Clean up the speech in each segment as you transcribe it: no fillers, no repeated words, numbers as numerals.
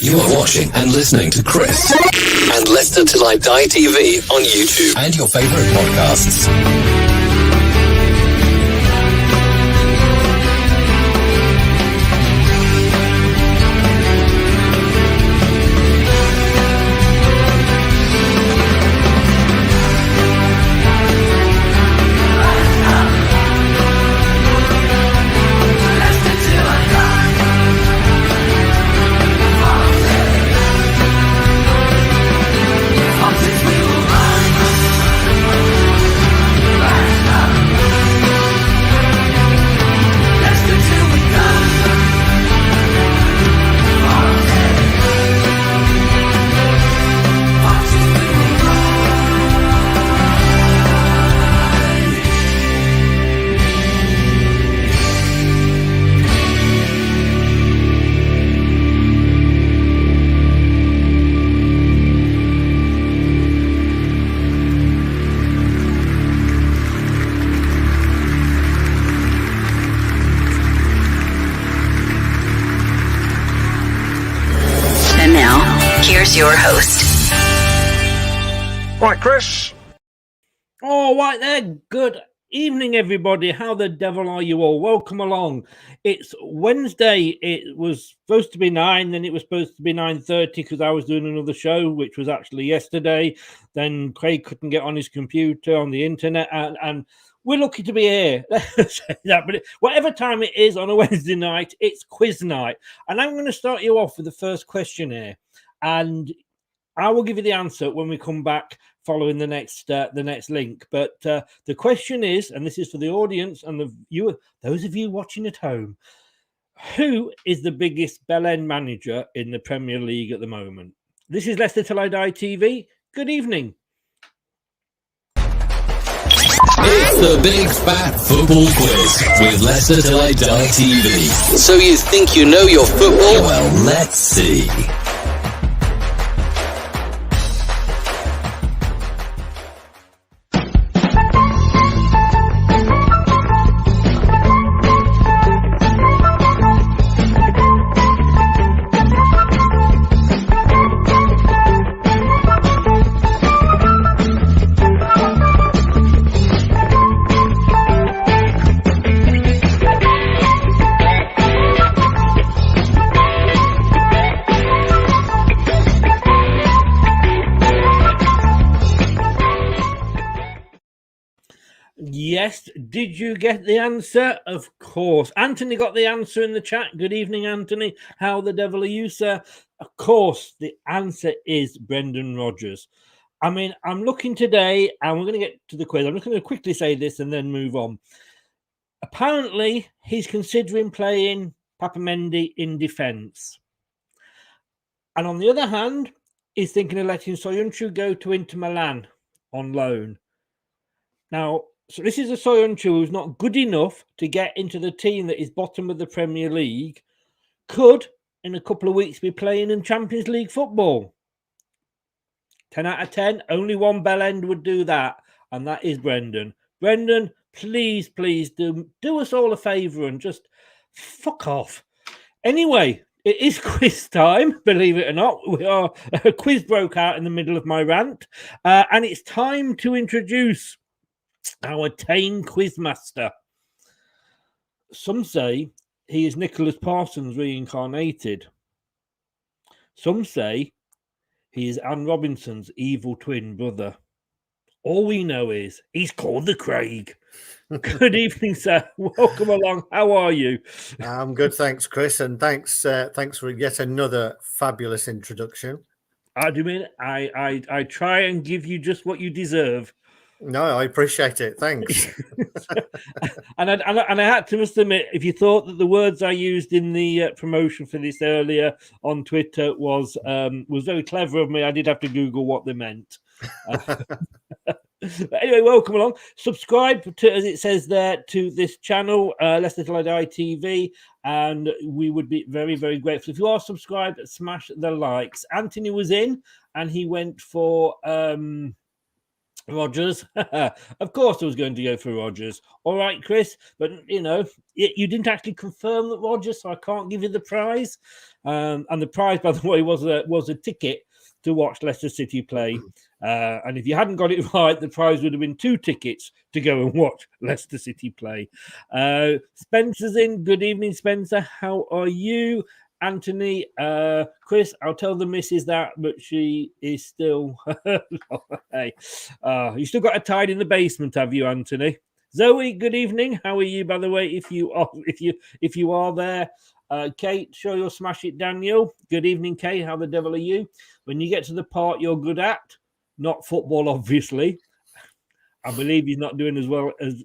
You are watching and listening to Chris and Leicester Till I Die TV on YouTube and your favourite podcasts. Your host. Right, Chris. Oh, right there. Good evening, everybody. How the devil are you all? Welcome along. It's Wednesday. It was supposed to be 9, then it was supposed to be 9:30 because I was doing another show, which was actually yesterday. Then Craig couldn't get on his computer on the internet, and we're lucky to be here. Let's say that. But whatever time it is on a Wednesday night, it's quiz night. And I'm going to start you off with the first question here. And I will give you the answer when we come back following the next link. But the question is, and this is for the audience and the viewer, those of you watching at home, who is the biggest Bell End manager in the Premier League at the moment? This is Leicester Till I Die TV. Good evening. It's the Big Fat Football Quiz with Leicester Till I Die TV. So you think you know your football? Well, let's see. Yes, did you get the answer? Of course. Anthony got the answer in the chat. Good evening, Anthony. How the devil are you, sir? Of course, the answer is Brendan Rodgers. I mean, I'm looking today, and we're going to get to the quiz. I'm just going to quickly say this and then move on. Apparently, he's considering playing Papamendi in defence. And on the other hand, he's thinking of letting Soyuncu go to Inter Milan on loan. Now, so this is a Soyuncu who's not good enough to get into the team that is bottom of the Premier League, could, in a couple of weeks, be playing in Champions League football. 10 out of 10, only one Bell End would do that, and that is Brendan. Brendan, please do us all a favour and just fuck off. Anyway, it is quiz time, believe it or not. A quiz broke out in the middle of my rant, and it's time to introduce our tame quizmaster. Some say he is Nicholas Parsons reincarnated. Some say he is Anne Robinson's evil twin brother. All we know is he's called the Craig. Good evening, sir. Welcome along. How are you? I'm good, thanks, Chris, and thanks for yet another fabulous introduction. I do mean I try and give you just what you deserve. No, I appreciate it. Thanks. and I had to must admit, if you thought that the words I used in the promotion for this earlier on Twitter was very clever of me, I did have to Google what they meant. But anyway, welcome along. Subscribe to, as it says there, to this channel, Leicester Till I Die TV, and we would be very, very grateful. If you are subscribed, smash the likes. Anthony was in, and he went for Rodgers. Of course I was going to go for Rodgers. All right, Chris. But, you didn't actually confirm that Rodgers, so I can't give you the prize. And the prize, by the way, was a ticket to watch Leicester City play. And if you hadn't got it right, the prize would have been 2 tickets to go and watch Leicester City play. Spencer's in. Good evening, Spencer. How are you? Anthony, Chris, I'll tell the missus that, but she is still. Hey, you still got a tide in the basement, have you, Anthony? Zoe, good evening. How are you, by the way? If you are there, Kate, show your smash it, Daniel. Good evening, Kate. How the devil are you? When you get to the part you're good at, not football, obviously. I believe he's not doing as well as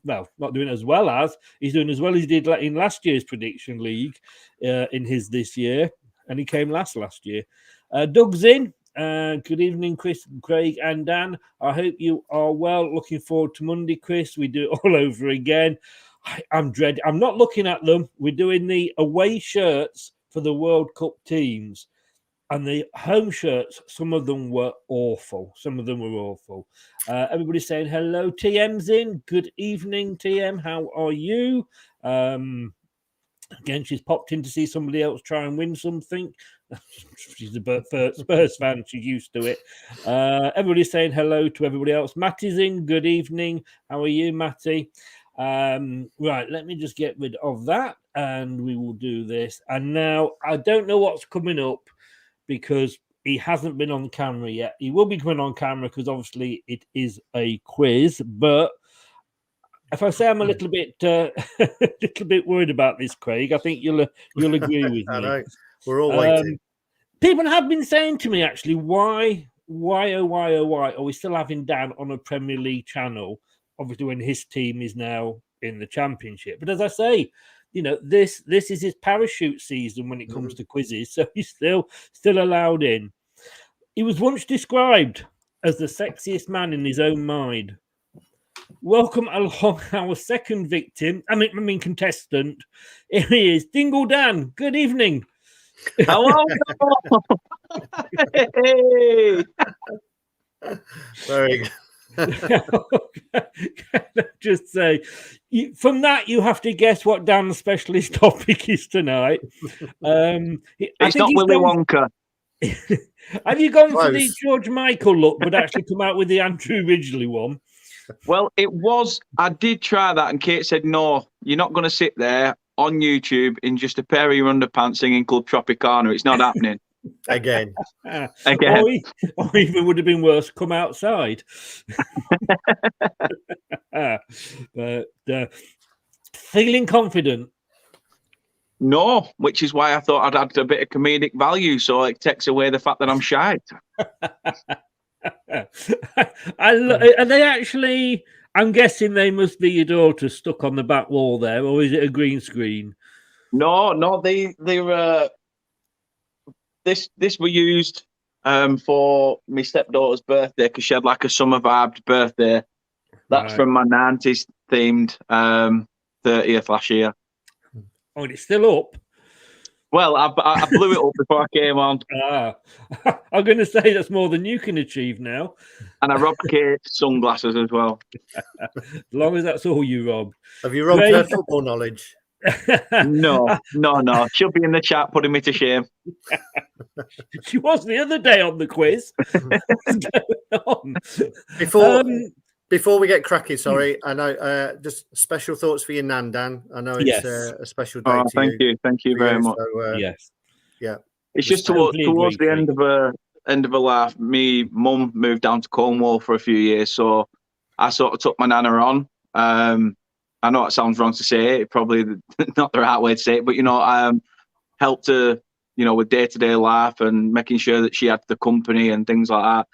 he's doing as well as he did in last year's prediction league in his this year, and he came last year. Doug's in. Good evening, Chris, Craig, and Dan. I hope you are well. Looking forward to Monday, Chris. We do it all over again. I'm not looking at them. We're doing the away shirts for the World Cup teams. And the home shirts, some of them were awful. Everybody's saying hello. TM's in. Good evening, TM. How are you? Again, she's popped in to see somebody else try and win something. She's a Spurs fan. She's used to it. Everybody's saying hello to everybody else. Matty's in. Good evening. How are you, Matty? Right, let me just get rid of that, and we will do this. And now, I don't know what's coming up, because he hasn't been on camera yet. He will be coming on camera because obviously it is a quiz. But if I say I'm a little bit worried about this, Craig, I think you'll agree with me. I know. We're all waiting. People have been saying to me, actually, why are we still having Dan on a Premier League channel? Obviously, when his team is now in the Championship. But as I say, this is his parachute season when it comes to quizzes, so he's still allowed in. He was once described as the sexiest man in his own mind. Welcome along our second victim. I mean contestant. Here he is, Dingle Dan. Good evening. Hello. Hey. Very good. Just say, from that you have to guess what Dan's specialist topic is tonight. It's not Willy Wonka. Have you gone for the George Michael look, but actually come out with the Andrew Ridgeley one? Well, it was. I did try that, and Kate said, "No, you're not going to sit there on YouTube in just a pair of your underpants singing Club Tropicana. It's not happening." Again. Or even would have been worse, come outside. But feeling confident? No, which is why I thought I'd add a bit of comedic value, so it takes away the fact that I'm shy. Are they actually? I'm guessing they must be your daughter stuck on the back wall there, or is it a green screen? No, they're. This were used for my stepdaughter's birthday because she had like a summer vibed birthday. That's from my 90s themed 30th last year. Oh, and it's still up? Well, I blew it up before I came on. I'm going to say that's more than you can achieve now. And I robbed Kate's sunglasses as well. As long as that's all you robbed. Have you robbed her football knowledge? No. She'll be in the chat putting me to shame. She was the other day on the quiz. What's going on? Before we get cracking, sorry, I know just special thoughts for your nan, Dan. I know it's a special day. Thank you very much. So, yes, yeah. It's just towards the end of her life. Me mum moved down to Cornwall for a few years, so I sort of took my nana on. I know it sounds wrong to say it, probably not the right way to say it, but helped her, with day-to-day life and making sure that she had the company and things like that.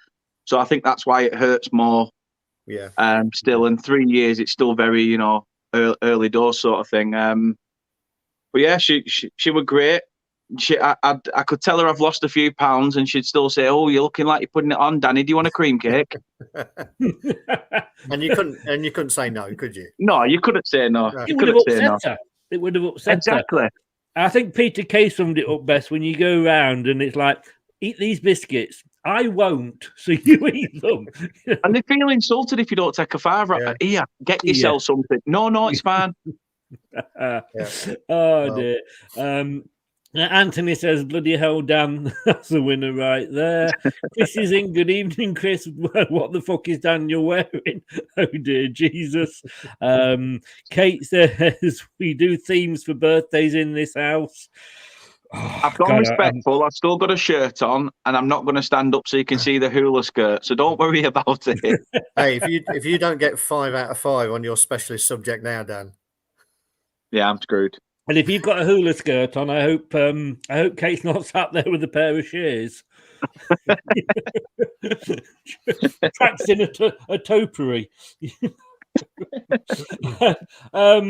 So I think that's why it hurts more. Yeah. Still in 3 years, it's still very, early doors sort of thing. But yeah, she was great. I could tell her I've lost a few pounds, and she'd still say, "Oh, you're looking like you're putting it on, Danny. Do you want a cream cake?" And you couldn't say no, could you? No, you couldn't say no. It would have upset her. It would have upset exactly. her. I think Peter Kay summed it up best when you go around and it's like, eat these biscuits. I won't. So you eat them. And they feel insulted if you don't take a fiver. Yeah. Here, get yourself something. No, it's fine. Oh, dear. Anthony says, bloody hell, Dan. That's a winner right there. Chris is in. Good evening, Chris. What the fuck is Daniel wearing? Oh, dear Jesus. Kate says, we do themes for birthdays in this house. Oh, I've gone respectful. I've still got a shirt on, and I'm not going to stand up so you can see the hula skirt. So don't worry about it. Hey, if you don't get 5 out of 5 on your specialist subject now, Dan. Yeah, I'm screwed. And if you've got a hula skirt on, I hope Kate's not sat there with a pair of shears. Practicing a topiary. So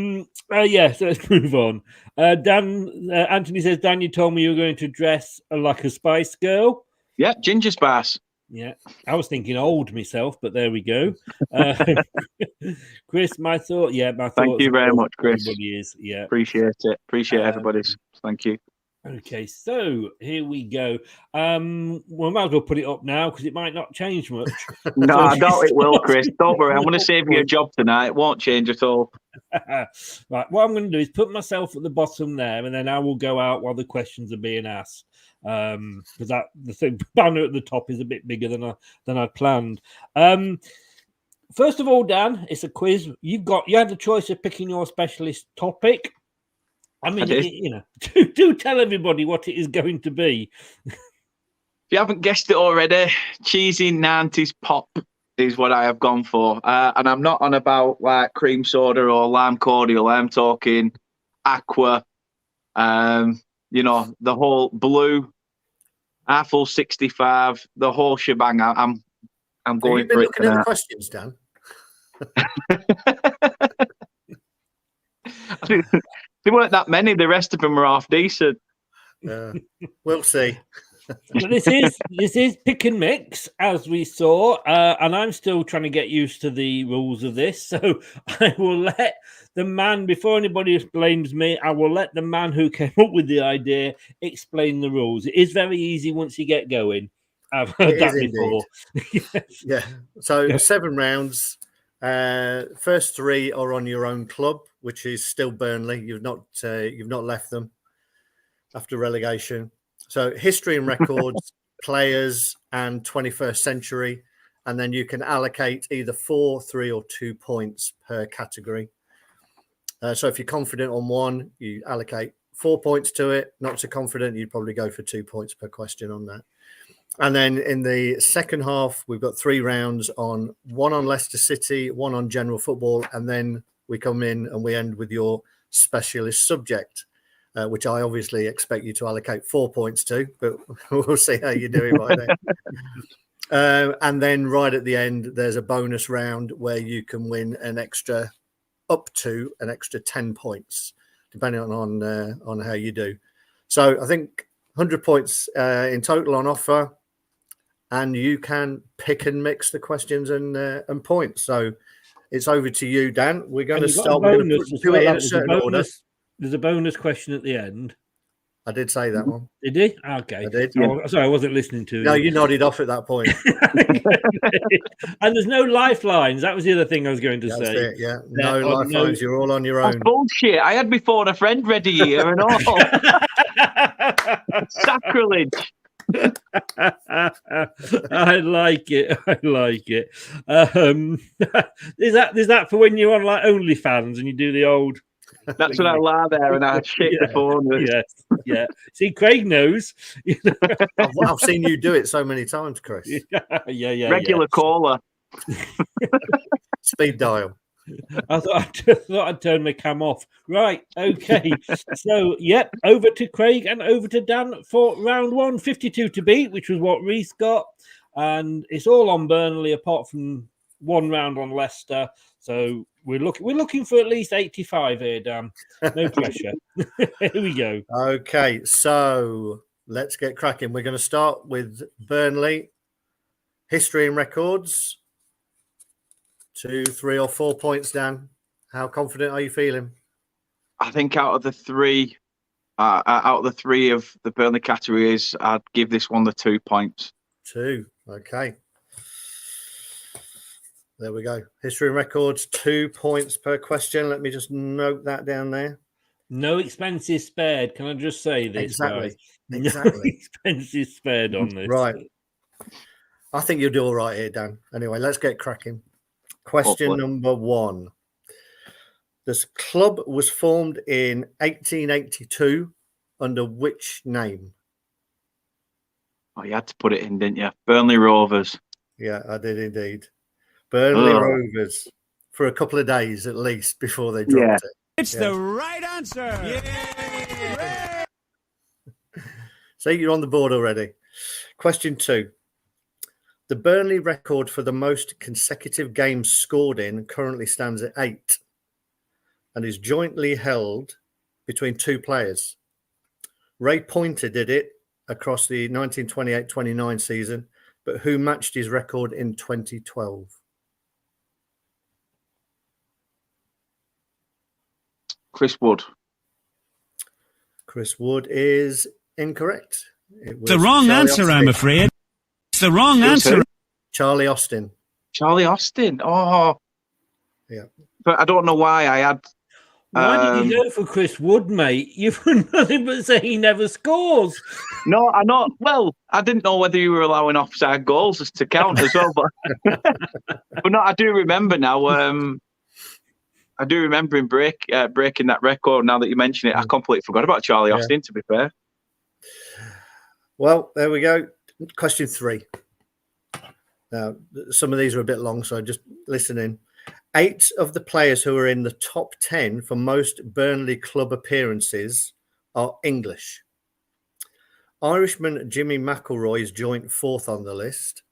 let's move on. Anthony says, Dan, you told me you were going to dress like a Spice Girl. Yeah, Ginger Spice. Yeah, I was thinking old myself, but there we go. Chris, my thought. Thank you very much, Chris. Everybody is. Yeah, appreciate it. Appreciate everybody's. Thank you. Okay, so here we go. We might as well put it up now because it might not change much. No, I doubt it will, Chris. Don't worry. I'm going to save you a job tonight. It won't change at all. Right, what I'm going to do is put myself at the bottom there, and then I will go out while the questions are being asked. Because the banner at the top is a bit bigger than I planned. First of all, Dan, it's a quiz. You had the choice of picking your specialist topic. I mean, do tell everybody what it is going to be. If you haven't guessed it already, cheesy 90s pop is what I have gone for. And I'm not on about like cream soda or lime cordial. I'm talking aqua, the whole blue, Apple 65, the whole shebang. I'm going for it. Looking at the questions, Dan. There weren't that many. The rest of them were half decent. We'll see. But this is pick and mix, as we saw, and I'm still trying to get used to the rules of this. So I will let the man, before anybody blames me, I will let the man who came up with the idea explain the rules. It is very easy once you get going. I've heard that before. Yes. Yeah. So 7 rounds. First 3 are on your own club, which is still Burnley. You've not left them after relegation. So history and records, players, and 21st century, and then you can allocate either 4, 3, or 2 points per category. So if you're confident on one, you allocate 4 points to it. Not so confident, you'd probably go for 2 points per question on that. And then in the second half, we've got 3 rounds on 1 on Leicester City, 1 on general football, and then we come in and we end with your specialist subject, which I obviously expect you to allocate 4 points to, but we'll see how you're doing by then. And then right at the end, there's a bonus round where you can win up to an extra 10 points, depending on how you do. So I think 100 points in total on offer. And you can pick and mix the questions and points. So it's over to you, Dan. We're going to start. We're going to do it in a certain order. There's a bonus question at the end. I did say that one. Did he? Okay. I did. Oh, sorry, I wasn't listening to you. No, you nodded off at that point. And there's no lifelines. That was the other thing I was going to say. It, yeah. No lifelines. You're all on your own. That's bullshit. I had my phone a friend ready here and all. Sacrilege. I like it. Is that for when you're on like OnlyFans and you do the old? That's when I lie there and I shake the phone. Yeah. See, Craig knows. I've seen you do it so many times, Chris. Yeah. Regular caller. Speed dial. I thought I'd turn my cam off. Right, okay. So, over to Craig and over to Dan for round 1, 52 to beat, which was what Reese got. And it's all on Burnley apart from 1 round on Leicester. So we're looking for at least 85 here, Dan. No pressure. Here we go. Okay, so let's get cracking. We're going to start with Burnley. History and records. 2, 3, or 4 points, Dan. How confident are you feeling? I think out of the three of the Burnley categories, I'd give this one the 2 points. 2. Okay. There we go. History and records, 2 points per question. Let me just note that down there. No expenses spared. Can I just say this, Exactly. guys? Exactly. No expenses spared on this. Right. I think you'll do all right here, Dan. Anyway, let's get cracking. Question number 1. This club was formed in 1882 under which name? Oh, you had to put it in, didn't you? Burnley Rovers. Yeah, I did indeed. Burnley Rovers for a couple of days at least before they dropped it. It's the right answer. Yeah. So you're on the board already. Question 2. The Burnley record for the most consecutive games scored in currently stands at 8 and is jointly held between 2 players. Ray Pointer did it across the 1928-29 season, but who matched his record in 2012? Chris Wood. Chris Wood is incorrect. It was The wrong Charlie answer, Austin. I'm afraid. It's the wrong answer. Charlie Austin. Charlie Austin. Oh. Yeah. But I don't know why I had... Why did you go for Chris Wood, mate? You've done nothing but say he never scores. No, I know. Well, I didn't know whether you were allowing offside goals to count as well. But, but no, I do remember now. I do remember him breaking that record. Now that you mention it, I completely forgot about Charlie Austin, to be fair. Well, there we go. Question 3. Now, some of these are a bit long, so just listen in. 8 of the players who are in the top 10 for most Burnley club appearances are English. Irishman Jimmy McIlroy is joint 4th on the list,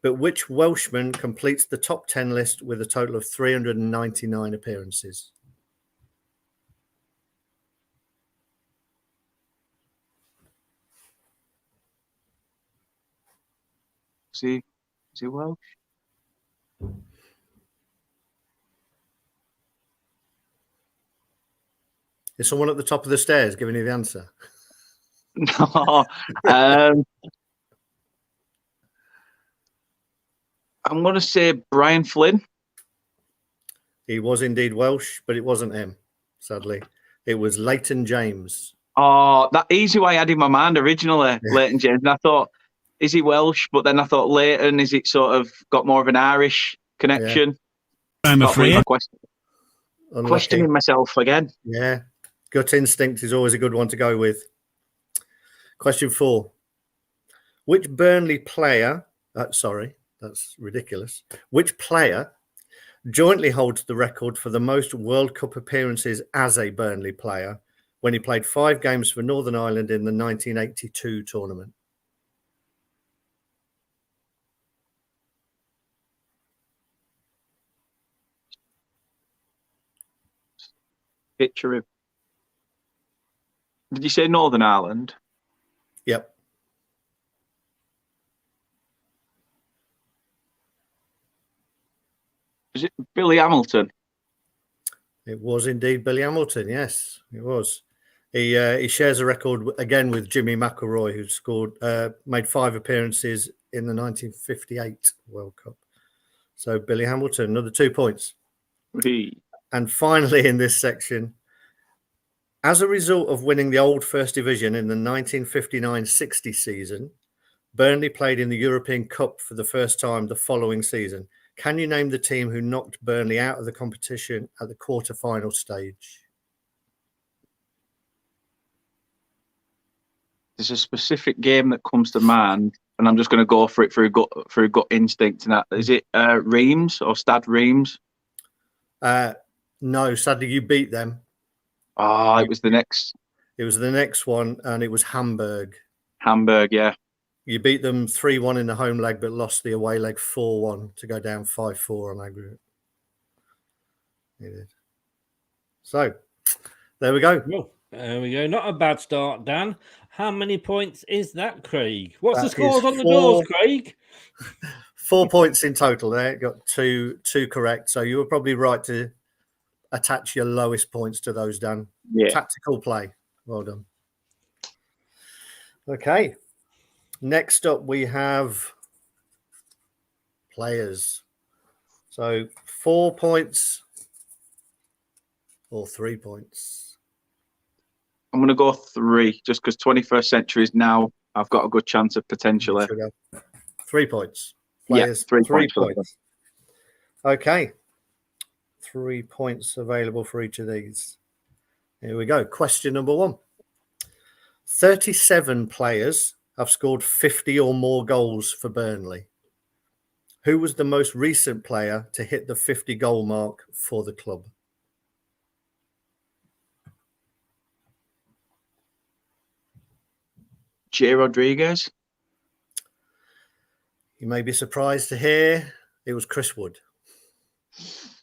but which Welshman completes the top 10 list with a total of 399 appearances? Is he Welsh? Is someone at the top of the stairs giving you the answer? No. I'm going to say Brian Flynn. He was indeed Welsh, but it wasn't him, sadly. It was Leighton James. Oh, that easy way I had in my mind originally, Leighton James. And I thought, is he Welsh? But then I thought, Leighton, is it sort of got more of an Irish connection? Yeah. I'm afraid. Questioning myself again. Yeah. Gut instinct is always a good one to go with. Question 4. Which Burnley player, sorry, that's ridiculous. Which player jointly holds the record for the most World Cup appearances as a Burnley player when he played 5 games for Northern Ireland in the 1982 tournament? Picture him. Did you say Northern Ireland? Yep. Is it Billy Hamilton? It was indeed Billy Hamilton. Yes, it was. He shares a record again with Jimmy McIlroy, who scored, made 5 appearances in the 1958 World Cup. So Billy Hamilton, another 2 points. And finally, in this section, as a result of winning the old First Division in the 1959-60 season, Burnley played in the European Cup for the first time the following season. Can you name the team who knocked Burnley out of the competition at the quarter-final stage? There's a specific game that comes to mind, and I'm just going to go for it for a gut instinct. And that is it. Reims or Stade Reims? No, sadly, you beat them. Oh, it was the next. It was the next one, and it was Hamburg. Hamburg, yeah. You beat them 3-1 in the home leg, but lost the away leg 4-1 to go down 5-4 on aggregate. You did. So, there we go. Well, there we go. Not a bad start, Dan. How many points is that, Craig? What's the scores on the doors, Craig? 4 points in total there. Got two correct. So you were probably right to attach your lowest points to those, Dan. Yeah. Tactical play. Well done. Okay. Next up, we have players. So 4 points or 3 points. I'm going to go 3, just because 21st century is now. I've got a good chance of potentially. 3 points. Players, yeah, 3 points. Okay. 3 points available for each of these. Here we go. Question number 1. 37 players have scored 50 or more goals for Burnley. Who was the most recent player to hit the 50 goal mark for the club? Jay Rodriguez. You may be surprised to hear it was Chris Wood.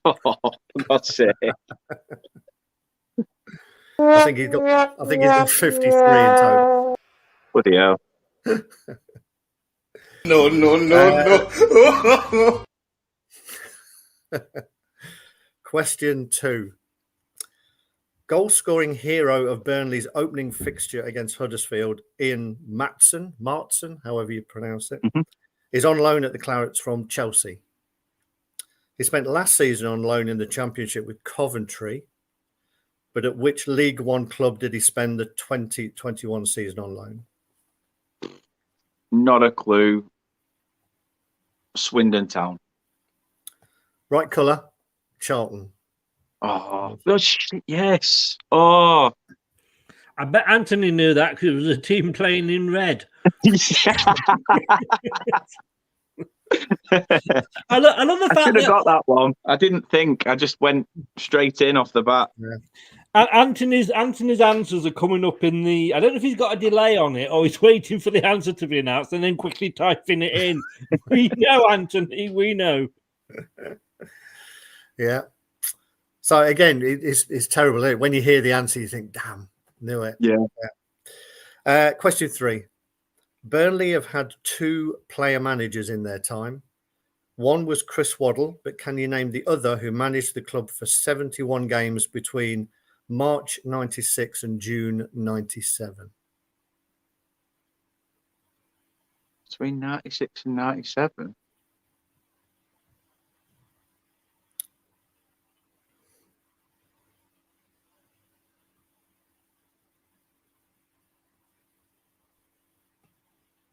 Oh, for God's sake. I think he's got 53 in total. Bloody hell. No. Question 2. Goal-scoring hero of Burnley's opening fixture against Huddersfield, Ian Matson, however you pronounce it, is on loan at the Clarets from Chelsea. He spent last season on loan in the Championship with Coventry, but at which League One club did he spend the 2021 season on loan? Not a clue. Swindon Town. Right colour, Charlton. Oh, shit, yes. Oh. I bet Anthony knew that because it was a team playing in red. I love the fact I should have got that one. I didn't think. I just went straight in off the bat. Yeah. Anthony's answers are coming up in the. I don't know if he's got a delay on it or he's waiting for the answer to be announced and then quickly typing it in. We know, Anthony. We know. Yeah. So again, it's terrible. Isn't it? When you hear the answer, you think, "Damn, knew it." Yeah. Question 3. Burnley have had 2 player managers in their time. One was Chris Waddle, but can you name the other who managed the club for 71 games between March 96 and June 97? Between 96 and 97?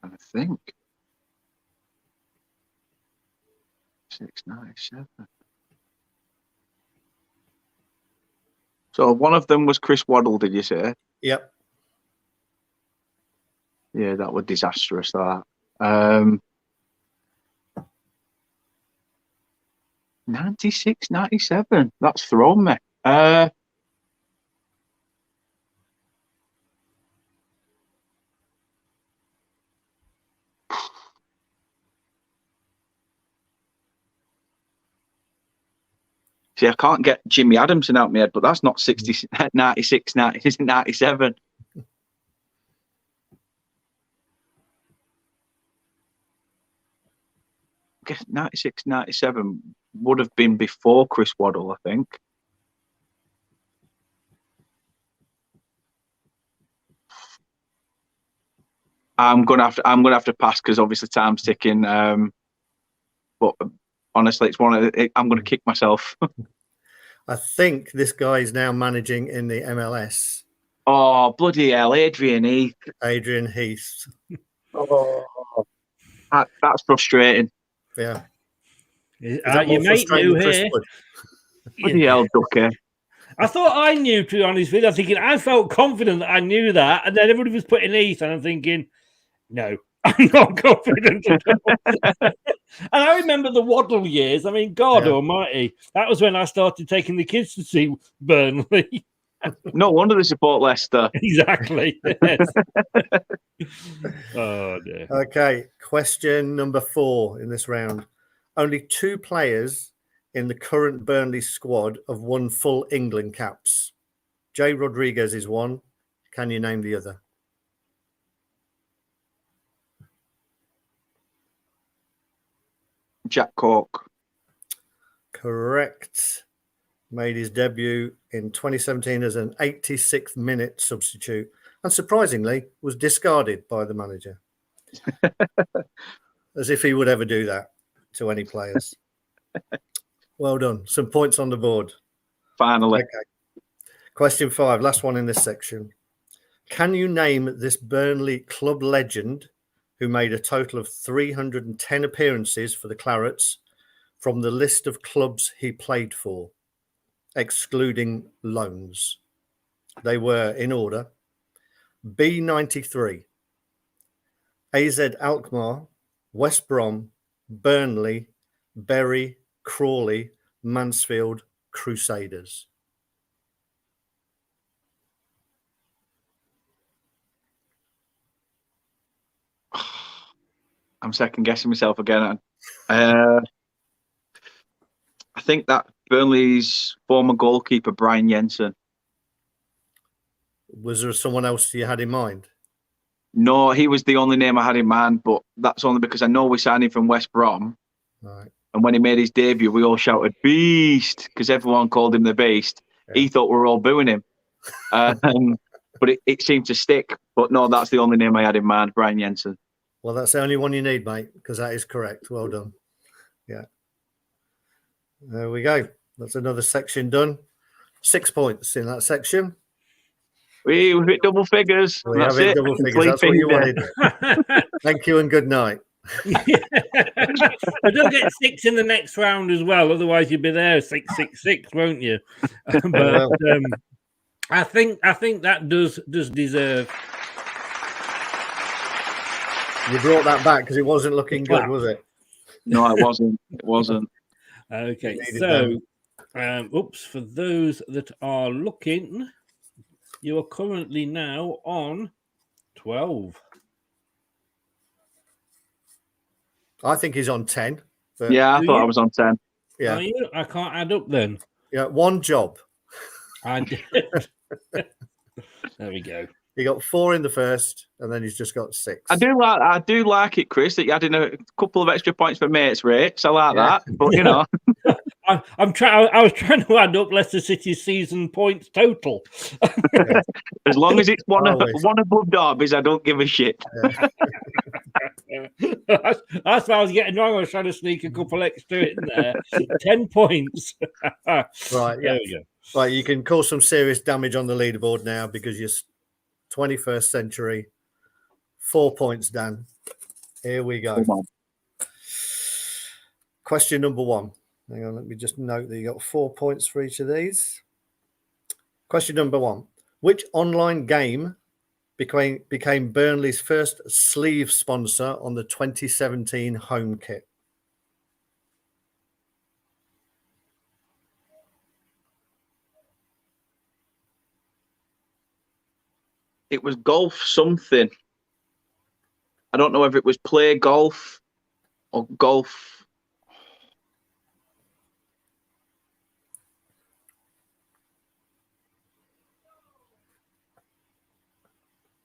I think 697. So one of them was Chris Waddle, did you say? Yep. Yeah, that was disastrous. That 96, 97. That's thrown me. See, I can't get Jimmy Adamson out of my head, but that's not 96, 90, isn't 97. I guess 96, 97 would have been before Chris Waddle, I think. I'm gonna have to pass because obviously time's ticking. But honestly, it's one of I'm going to kick myself. I think this guy is now managing in the MLS. Oh, bloody hell, Adrian Heath. Oh, that's frustrating. Yeah. Your mate knew here. Bloody hell, Ducky. I thought I knew, to be honest with you. I'm thinking, I felt confident that I knew that. And then everybody was putting Heath, and I'm thinking, no, I'm not confident at all. And I remember the Waddle years. I mean, God almighty. That was when I started taking the kids to see Burnley. No wonder they support Leicester. Exactly. Yes. Oh, dear. Okay, question number 4 in this round. Only 2 players in the current Burnley squad have won full England caps. Jay Rodriguez is one. Can you name the other? Jack Cork. Correct. Made his debut in 2017 as an 86th minute substitute and surprisingly was discarded by the manager. As if he would ever do that to any players. Well done. Some points on the board. Finally. Okay. Question 5, last one in this section. Can you name this Burnley club legend who made a total of 310 appearances for the Clarets from the list of clubs he played for, excluding loans? They were, in order, B93, AZ Alkmaar, West Brom, Burnley, Bury, Crawley, Mansfield, Crusaders. I'm second guessing myself again. I think that Burnley's former goalkeeper, Brian Jensen. Was there someone else you had in mind? No, he was the only name I had in mind, but that's only because I know we signed him from West Brom. Right. And when he made his debut, we all shouted, Beast, because everyone called him the Beast. Yeah. He thought we were all booing him. But it seemed to stick. But no, that's the only name I had in mind, Brian Jensen. Well, that's the only one you need, mate, because that is correct. Well done. Yeah. There we go. That's another section done. 6 points in that section. We hit double figures. We have hit double figures. That's what you wanted. Thank you and good night. I don't get 6 in the next round as well. Otherwise, you'd be there 666, won't you? But I think that does deserve. You brought that back because it wasn't looking good, was it? No, it wasn't. It wasn't. Okay, so for those that are looking, you are currently now on 12. I think he's on 10. Yeah, I thought I was on 10. Yeah. Are you? I can't add up then. Yeah, one job. I did. There we go. He got 4 in the first, and then he's just got 6. I do like it, Chris, that you added a couple of extra points for mates rates. I like that, but you know, I was trying to add up Leicester City's season points total. As long as it's one above Derby's, I don't give a shit. That's what I was getting wrong. I was trying to sneak a couple extra in there. 10 points. Right, yeah. There we go. Right, you can cause some serious damage on the leaderboard now because you're 21st century. 4 points, Dan. Here we go. Question number 1. Hang on, let me just note that you got 4 points for each of these. Question number 1. Which online game became Burnley's first sleeve sponsor on the 2017 home kit? It was golf something. I don't know if it was play golf or golf.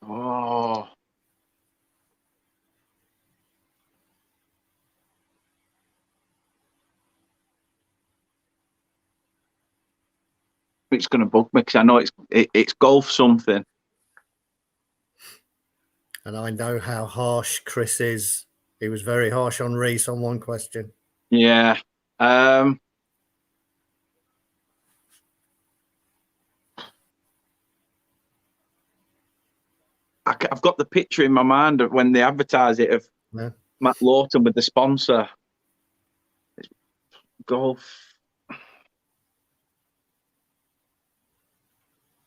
Oh. It's going to bug me because I know it's golf something. And I know how harsh Chris is. He was very harsh on Reese on one question. Yeah. I've got the picture in my mind of when they advertised it of Matt Lawton with the sponsor. It's golf.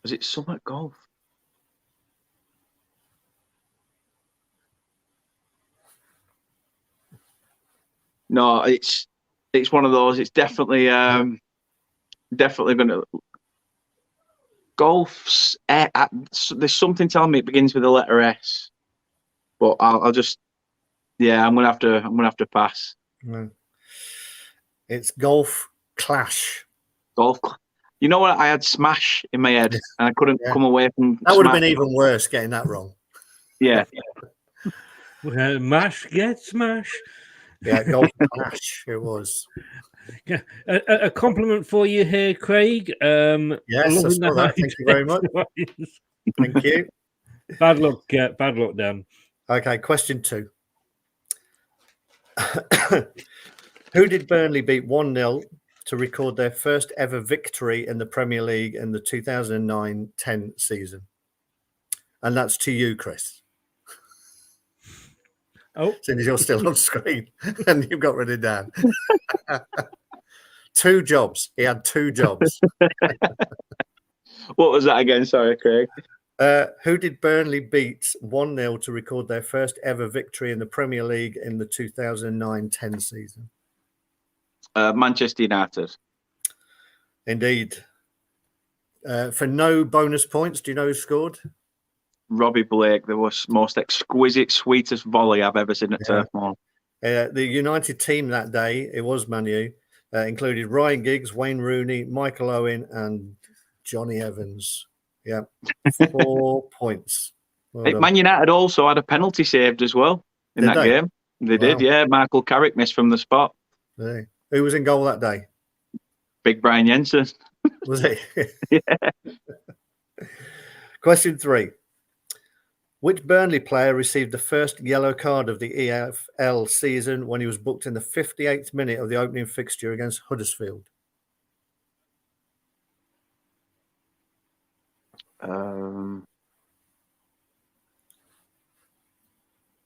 Was it Summit Golf? No, it's one of those. It's definitely going to golf's. There's something telling me it begins with the letter S, but I'll just. Yeah, I'm gonna have to pass. It's Golf Clash. Golf. You know what? I had Smash in my head, and I couldn't come away from. That would have been even worse getting that wrong. Yeah. Mash get smash. Yeah, Golf Clash. It was. Yeah, a compliment for you here, Craig. Yes, I saw that. Thank you very much. Thank you. Bad luck, Dan. Okay, question 2. Who did Burnley beat 1-0 to record their first ever victory in the Premier League in the 2009-10 season? And that's to you, Chris. Oh, Since you're still on screen and you've got rid of Dan. 2 jobs. He had 2 jobs. What was that again? Sorry, Craig. Who did Burnley beat 1-0 to record their first ever victory in the Premier League in the 2009-10 season? Manchester United. Indeed. For no bonus points, do you know who scored? Robbie Blake, the most exquisite, sweetest volley I've ever seen at Turf Moor. The United team that day, it was Man U, included Ryan Giggs, Wayne Rooney, Michael Owen, and Johnny Evans. Yeah, 4 points. Well Man United also had a penalty saved as well in that game. They did, yeah. Michael Carrick missed from the spot. Yeah. Who was in goal that day? Big Brian Jensen. Was he? Yeah. Question 3. Which Burnley player received the first yellow card of the EFL season when he was booked in the 58th minute of the opening fixture against Huddersfield?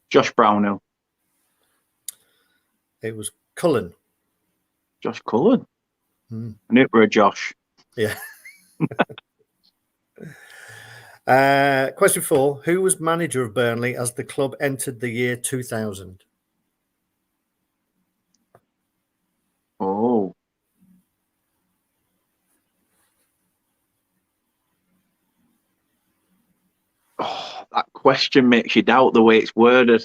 Josh Brownhill. It was Cullen. Josh Cullen. I knew it were a Josh. Yeah. Question 4. Who was manager of Burnley as the club entered the year 2000? Oh. Oh, that question makes you doubt the way it's worded.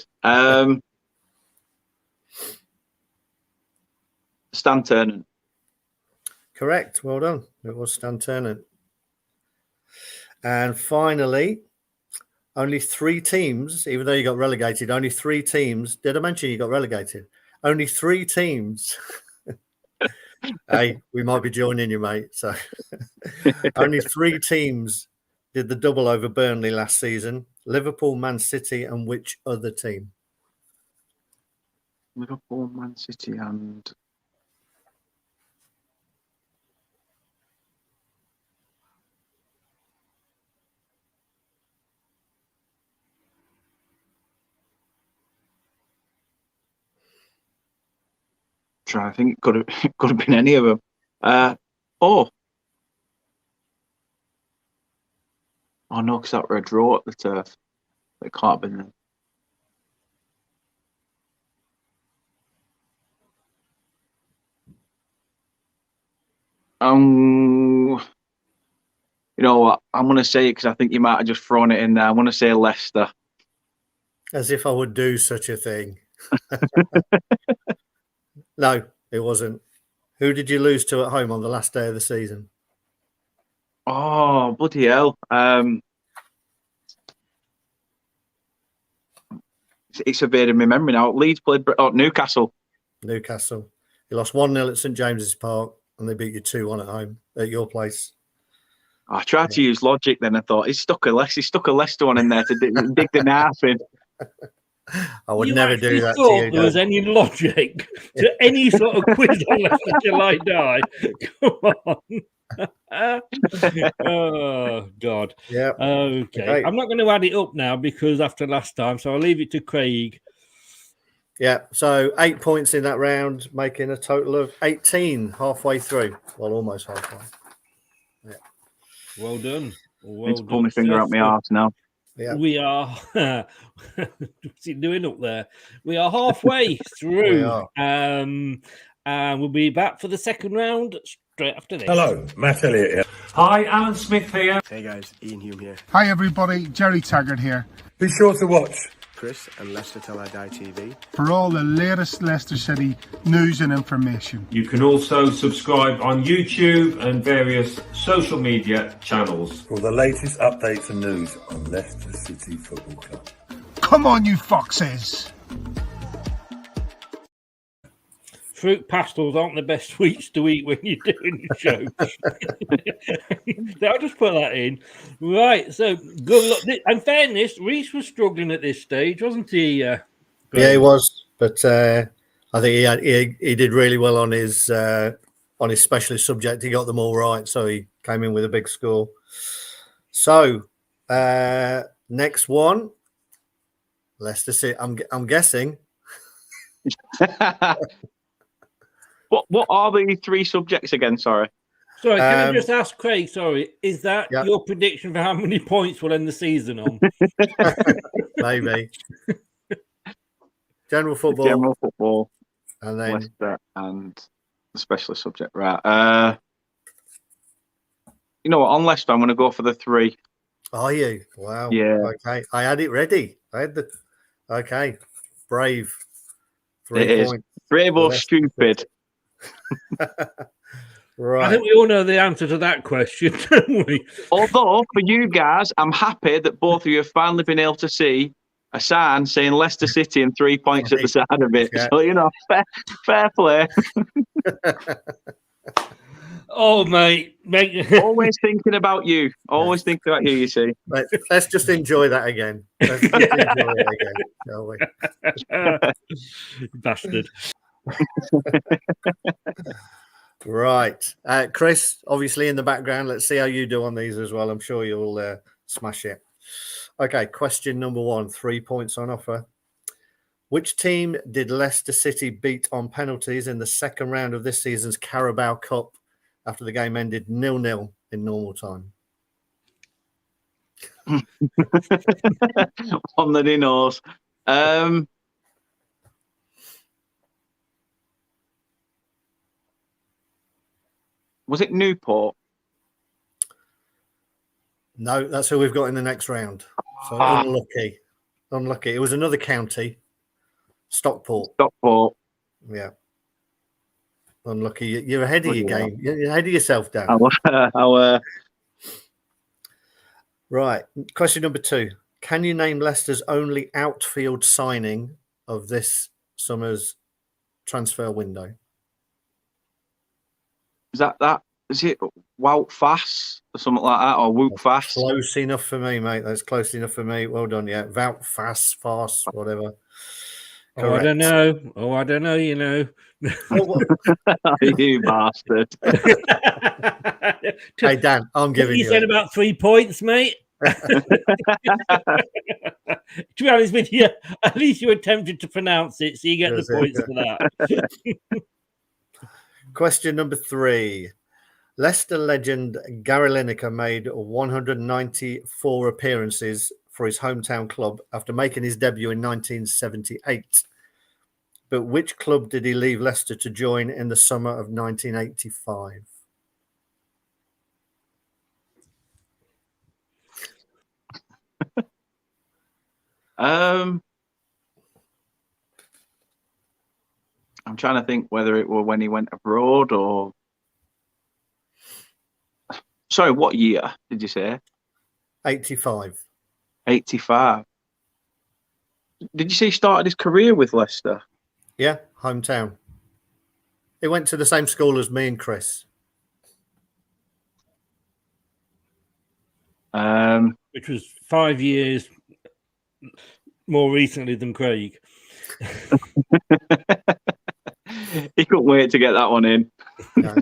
Stan Ternent. Correct. Well done. It was Stan Ternent. And finally, only 3 teams, even though you got relegated, only 3 teams. Did I mention you got relegated? Only 3 teams. Hey, we might be joining you, mate. So only 3 teams did the double over Burnley last season. Liverpool, Man City, and which other team? Liverpool, Man City, and... I think it could have been any of them. Oh no, because that were a draw at the Turf. It can't have been them. You know what? I'm going to say it because I think you might have just thrown it in there. I'm going to say Leicester. As if I would do such a thing. No, it wasn't. Who did you lose to at home on the last day of the season? Oh, bloody hell. It's evaded my memory now. Leeds played Newcastle. Newcastle. You lost 1-0 at St James's Park and they beat you 2-1 at home at your place. I tried to use logic then. I thought, he stuck a Leicester one in there to dig the knife in. I would never do that to you. There was any logic to any sort of quiz on Leicester till I die. Come on. Oh, God. Yeah. Okay. I'm not going to add it up now because after last time, so I'll leave it to Craig. Yeah. So 8 points in that round, making a total of 18 halfway through. Well, almost halfway. Yeah. Well done. Well done. Pull my finger out my arse now. Yeah. We are. What's he doing up there? We are halfway through. And we'll be back for the second round straight after this. Hello, Matt Elliott here. Hi, Alan Smith here. Hey guys, Ian Hume here. Hi everybody, Jerry Taggart here. Be sure to watch Chris and Leicester LTIDtv for all the latest Leicester City news and information. You can also subscribe on YouTube and various social media channels for the latest updates and news on Leicester City Football Club. Come on, you foxes! fruit pastels aren't the best sweets to eat when you're doing the show. I'll just put that in. Right, so good luck. In fairness, Reese was struggling at this stage, wasn't he? Yeah, he was, but I think he did really well on his specialist subject. He got them all right, so he came in with a big score. So next one, Leicester City. I'm guessing. What are the three subjects again? Sorry. Sorry, can I just ask Craig? Sorry, is that your prediction for how many points we'll end the season on? Maybe. General football, and then Leicester and the specialist subject. Right. You know what? On Leicester, I'm going to go for the 3. Are you? Wow. Yeah. Okay. I had it ready. Okay. Brave. 3 points. Brave or stupid? Right. I think we all know the answer to that question, don't we? Although, for you guys, I'm happy that both of you have finally been able to see a sign saying Leicester City and 3 points at the side of it. Yeah. So, fair play. Oh, mate. Always thinking about you. Always thinking about you see. Right, let's just enjoy that again. Let's just enjoy it again, shall we? Bastard. Right. Chris, obviously in the background. Let's see how you do on these as well. I'm sure you'll smash it. Okay, question number 1. 3 points on offer. Which team did Leicester City beat on penalties in the second round of this season's Carabao Cup after the game ended 0-0 in normal time? On the dinos. Was it Newport? No, that's who we've got in the next round. So unlucky. It was another county. Stockport. Yeah. Unlucky. You're ahead of your game. You're ahead of yourself, Dan. Right. Question number 2. Can you name Leicester's only outfield signing of this summer's transfer window? Is that? Is it Wout Fass or something like that, or Wout Fass? Close enough for me, mate. That's close enough for me. Well done, yeah. Wout Fass, whatever. Correct. I don't know, you know. You bastard. Hey, Dan, I'm giving you. You said about 3 points, mate. To be honest with you, at least you attempted to pronounce it, so you get the points for that. Question number 3. Leicester legend Gary Lineker made 194 appearances for his hometown club after making his debut in 1978. But which club did he leave Leicester to join in the summer of 1985? I'm trying to think whether it were when he went abroad or... Sorry, what year did you say? 85. 85. Did you say he started his career with Leicester? Yeah, hometown. He went to the same school as me and Chris. Which was 5 years more recently than Craig. He couldn't wait to get that one in. No.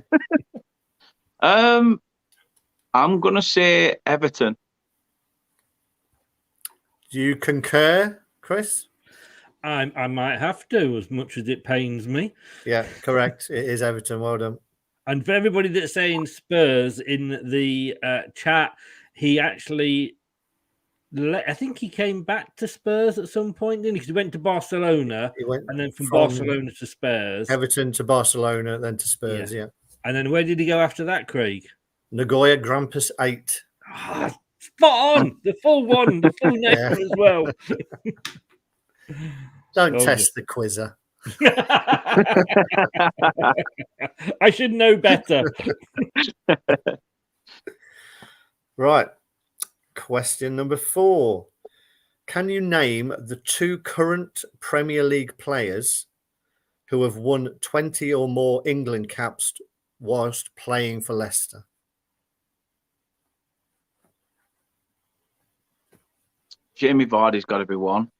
I'm going to say Everton. Do you concur, Chris? I might have to, as much as it pains me. Yeah, correct. It is Everton. Well done. And for everybody that's saying Spurs in the chat, he actually, I think he came back to Spurs at some point, didn't he? Because he went to Barcelona, and then from Barcelona to Spurs. Everton to Barcelona, then to Spurs, yeah. And then where did he go after that, Craig? Nagoya Grampus 8. Spot on! The full one, the full name as well. Don't test the quizzer. I should know better. Right. Question number 4. Can you name the 2 current Premier League players who have won 20 or more England caps whilst playing for Leicester? Jamie Vardy's got to be one.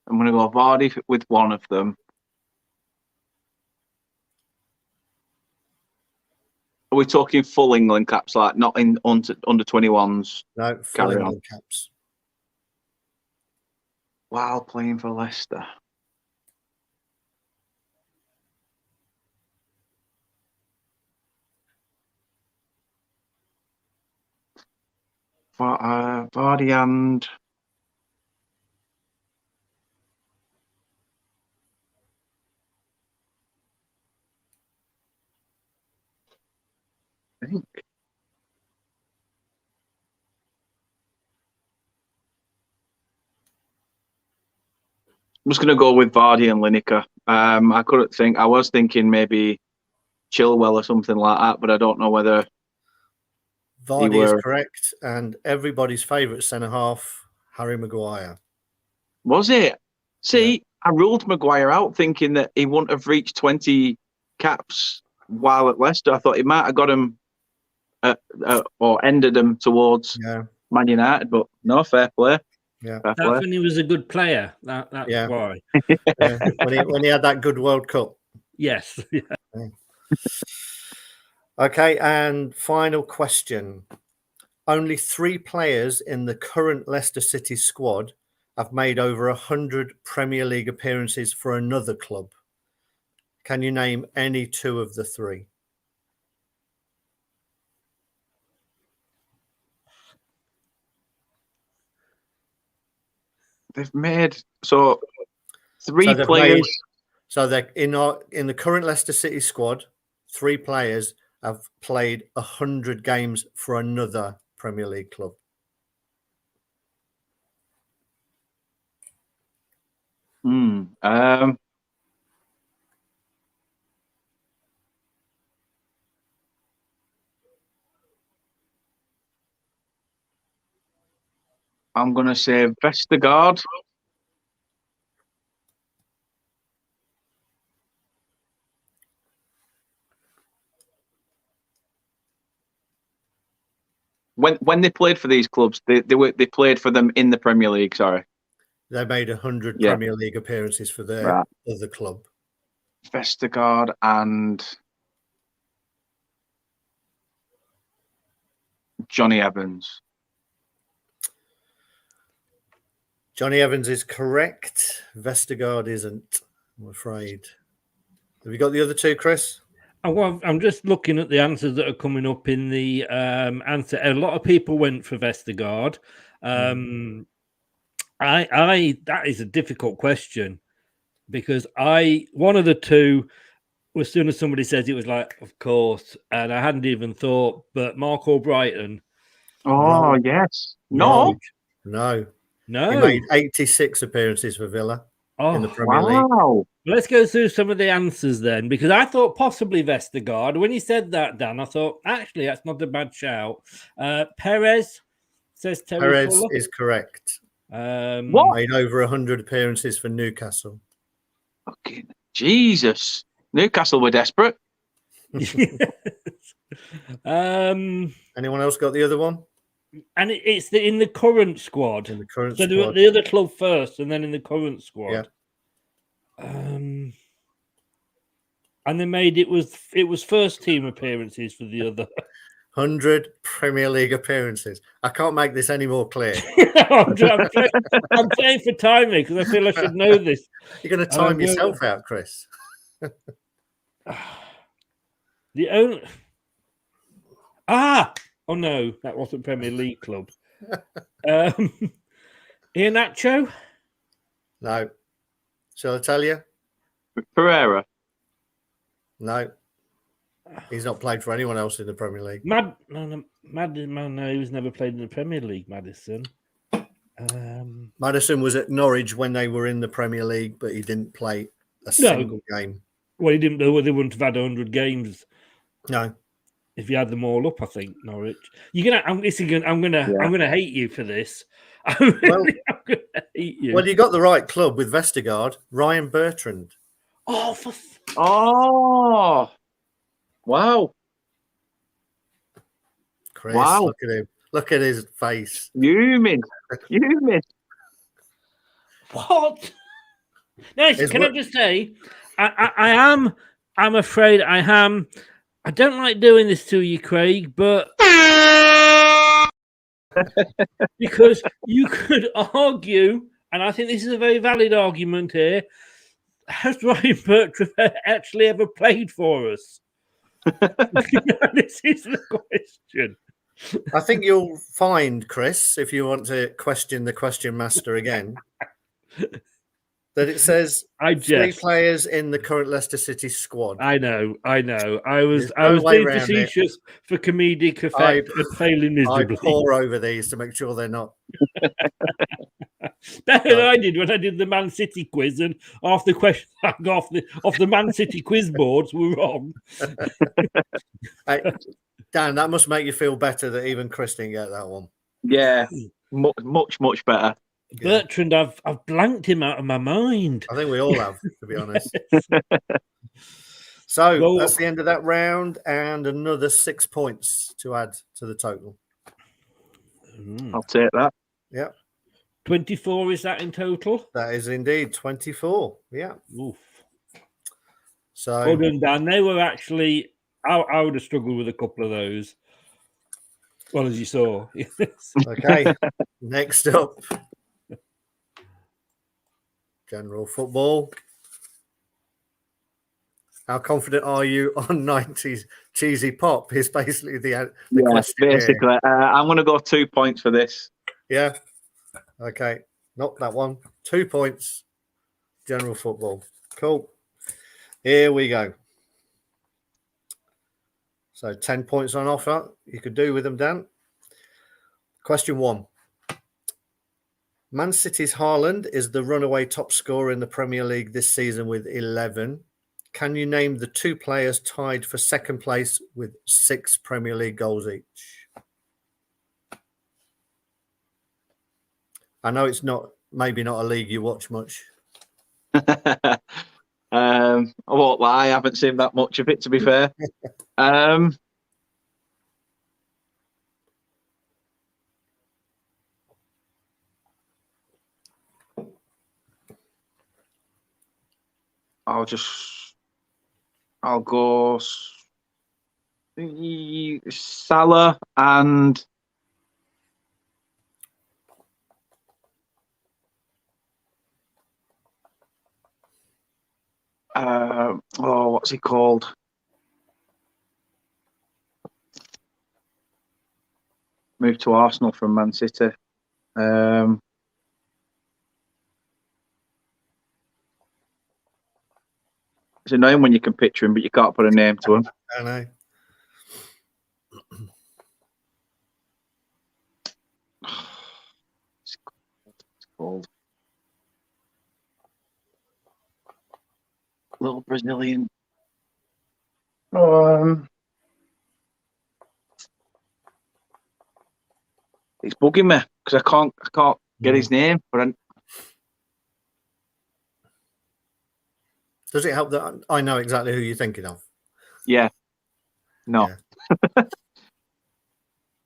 I'm going to go Vardy with one of them. Are we talking full England caps, like not in under 21s? No, full England caps. While playing for Leicester. Vardy and I think I'm just going to go with Vardy and Lineker. I couldn't think. I was thinking maybe Chilwell or something like that, but I don't know whether. Vardy is correct, and everybody's favourite centre half, Harry Maguire. Was it? See, yeah. I ruled Maguire out, thinking that he wouldn't have reached 20 caps while at Leicester. I thought he might have got him or ended him towards Man United, but no, fair play. Yeah, that's when he was a good player. That's why. When he had that good World Cup. Yes. Yeah. Okay, and final question. Only 3 players in the current Leicester City squad have made over 100 Premier League appearances for another club. Can you name any 2 of the 3? They've made 3 players. They're in the current Leicester City squad. 3 players have played 100 games for another Premier League club. I'm going to say Vestergaard. When they played for these clubs, they played for them in the Premier League. Sorry, they made 100 Premier League appearances for their other club. Vestergaard and Johnny Evans. Johnny Evans is correct. Vestergaard isn't, I'm afraid. Have you got the other 2, Chris? Well, I'm just looking at the answers that are coming up in the answer. A lot of people went for Vestergaard. That is a difficult question because one of the 2, as soon as somebody says it was like, of course, and I hadn't even thought, but Mark O'Brighton. Oh, yes. No. He made 86 appearances for Villa in the Premier League. Let's go through some of the answers then, because I thought possibly Vestergaard. When you said that, Dan, I thought, actually, that's not a bad shout. Perez, says Terry Perez Fuller. is correct. What? Made over 100 appearances for Newcastle. Fucking Jesus. Newcastle were desperate. Anyone else got the other one? And it's in the current squad. In the current squad. So the other club first, and then in the current squad. Yeah. And they made it was first team appearances for the other 100 Premier League appearances. I can't make this any more clear. I'm playing for timing because I feel I should know this. You're going to time yourself out, Chris. The only oh no, that wasn't Premier League club. Iheanacho? No. Shall I tell you? Pereira? No. He's not played for anyone else in the Premier League. No, he was never played in the Premier League, Maddison. Maddison was at Norwich when they were in the Premier League, but he didn't play a single game. Well, he didn't. They wouldn't have had 100 games. No. if you add them all up, I think Norwich. I'm gonna hate you for this. I'm gonna hate you. Well, you got the right club with Vestergaard, Ryan Bertrand. Oh, wow. Chris, look at him. Look at his face. You mean. What? No, can I just say, I'm afraid I am. I don't like doing this to you, Craig, but because you could argue, and I think this is a very valid argument here, has Ryan Bertrand actually ever played for us? This is the question. I think you'll find, Chris, if you want to question the question master again, that it says 3 players in the current Leicester City squad. I know. I was being facetious for comedic effect and failing miserably. I pore over these to make sure they're not. That's what I did when I did the Man City quiz, and half the questions I got off the Man City quiz boards were wrong. Hey, Dan, that must make you feel better that even Chris didn't get that one. Yeah, much better. Bertrand, I've blanked him out of my mind. I think we all have, to be honest. So that's the end of that round, and another 6 points to add to the total. I'll take that. Yeah. 24 is that in total? That is indeed 24. Yeah. Oof. So well done, Dan. They were actually, I would have struggled with a couple of those. Well, as you saw. Okay. Next up, general football. How confident are you on 90s cheesy pop? Is basically the question. Basically, I'm going to go 2 points for this. Yeah. Okay. Not that one. 2 points. General football. Cool. Here we go. So 10 points on offer. You could do with them, Dan. Question 1. Man City's Haaland is the runaway top scorer in the Premier League this season with 11. Can you name the 2 players tied for second place with 6 Premier League goals each? I know it's maybe not a league you watch much. I won't lie, I haven't seen that much of it, to be fair. I'll go Salah and what's he called? Moved to Arsenal from Man City. It's annoying when you can picture him, but you can't put a name to him. I know. It's called little Brazilian. It's bugging me because I can't get his name. But does it help that I know exactly who you're thinking of? Yeah. No.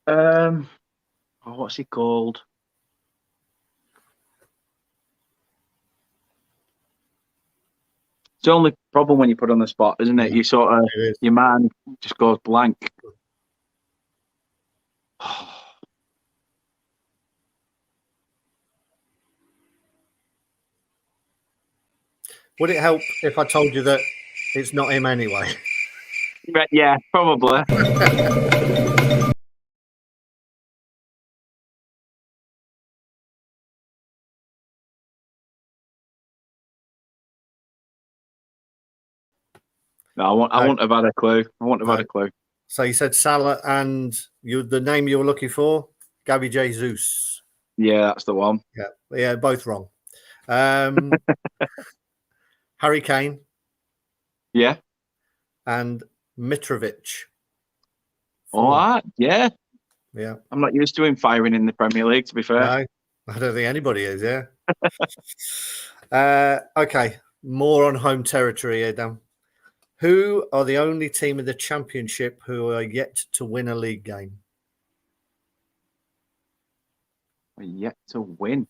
Yeah. What's he called? It's the only problem when you put on the spot, isn't it? You sort of, your mind just goes blank. Would it help if I told you that it's not him anyway? Yeah, probably. No, I wouldn't have had a clue. I wouldn't have had a clue. So you said Salah, and the name you were looking for, Gabby Jesus. Yeah, that's the one. Yeah, both wrong. Harry Kane. Yeah. And Mitrovic. All right, yeah. Yeah. I'm not used to him firing in the Premier League, to be fair. No, I don't think anybody is, yeah. Okay, more on home territory here, Dan. Who are the only team in the Championship who are yet to win a league game? We're yet to win.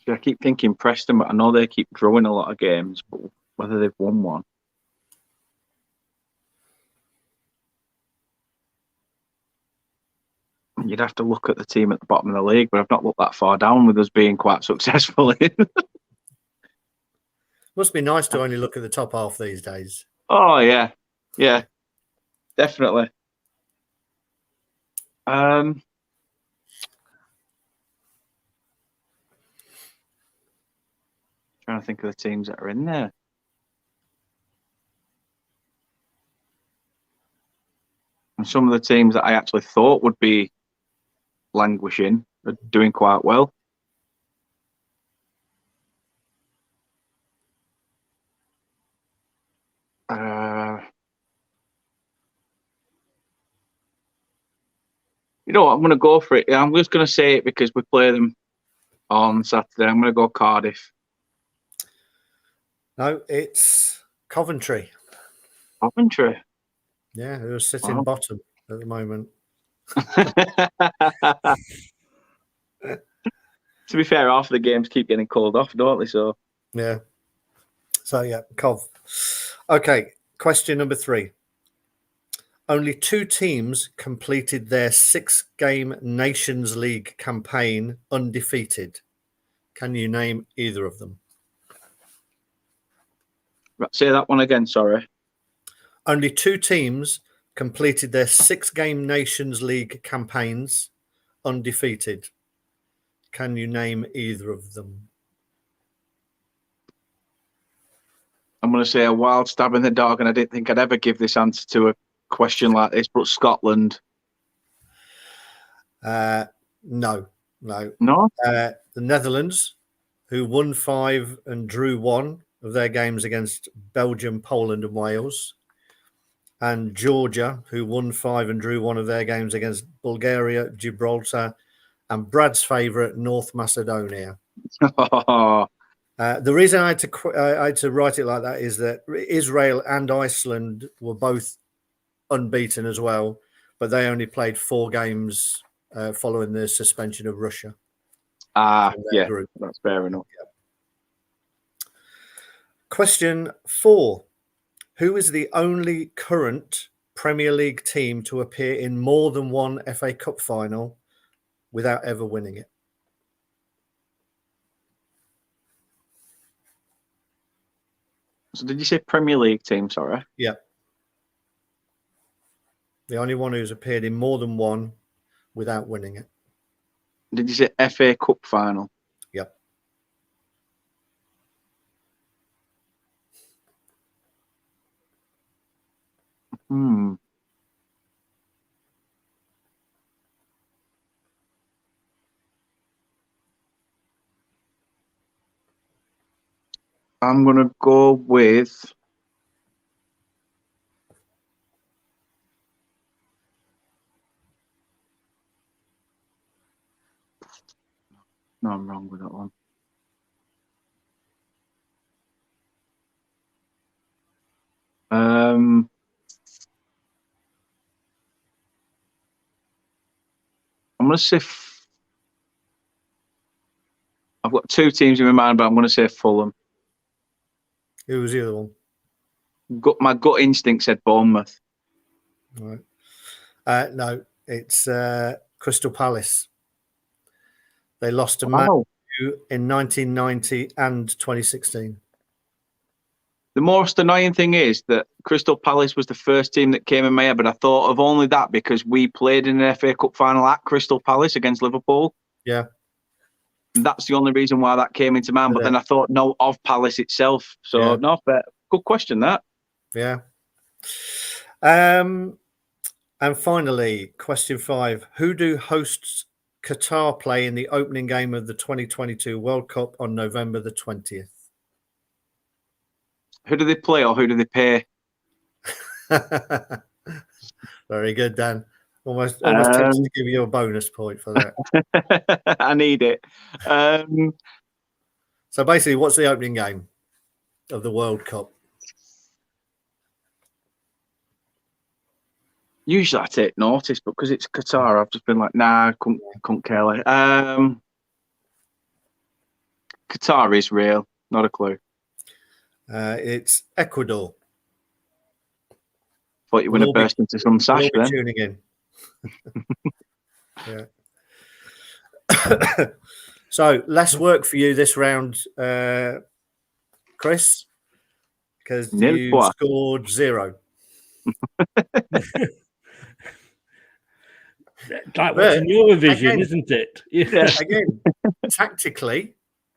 I keep thinking Preston, but I know they keep drawing a lot of games, but whether they've won one. You'd have to look at the team at the bottom of the league, but I've not looked that far down with us being quite successful in. Must be nice to only look at the top half these days. Oh, yeah. Yeah, definitely. Trying to think of the teams that are in there. And some of the teams that I actually thought would be languishing are doing quite well. You know what? I'm going to go for it. I'm just going to say it because we play them on Saturday. I'm going to go Cardiff. No, it's Coventry. Coventry? Yeah, who are sitting bottom at the moment. To be fair, half of the games keep getting called off, don't they? So yeah. So yeah, Cov. Okay, question number 3. Only 2 teams completed their 6-game Nations League campaign undefeated. Can you name either of them? Say that one again, sorry. Only 2 teams completed their 6-game Nations League campaigns undefeated. Can you name either of them? I'm going to say a wild stab in the dark, and I didn't think I'd ever give this answer to a question like this, but Scotland. No. The Netherlands, who won 5 and drew 1 of their games against Belgium, Poland, and Wales. And Georgia, who won 5 and drew 1 of their games against Bulgaria, Gibraltar, and Brad's favourite, North Macedonia. The reason I had to write it like that is that Israel and Iceland were both unbeaten as well, but they only played 4 games following the suspension of Russia. Yeah, group. That's fair enough. Yep. Question 4. Who is the only current Premier League team to appear in more than one FA Cup final without ever winning it? So did you say Premier League team, sorry? Yeah. The only one who's appeared in more than one without winning it. Did you say FA Cup final? Yep. I'm going to go with no, I'm wrong with that one. I'm going to say I've got 2 teams in my mind, but I'm going to say Fulham. Who was the other one? My gut instinct said Bournemouth. Right. No, it's Crystal Palace. They lost to Man U in 1990 and 2016. The most annoying thing is that Crystal Palace was the first team that came in my head, but I thought of only that because we played in an FA Cup final at Crystal Palace against Liverpool. Yeah. That's the only reason why that came into mind. But then I thought, no, of Palace itself. So, no, but good question, that. Yeah. And finally, question 5. Who do hosts Qatar play in the opening game of the 2022 World Cup on November the 20th? Who do they play or who do they pay? Very good, Dan. Almost tempted to give you a bonus point for that. I need it. So basically, what's the opening game of the World Cup? Usually I take notice, but because it's Qatar, I've just been like, nah, I couldn't care less. Qatar is real. Not a clue. It's Ecuador. Thought you were going to burst into some sash then. Tuning in. Yeah. So less work for you this round, Chris, because you scored 0. Like watching Eurovision, again, isn't it? Yeah. Again, tactically,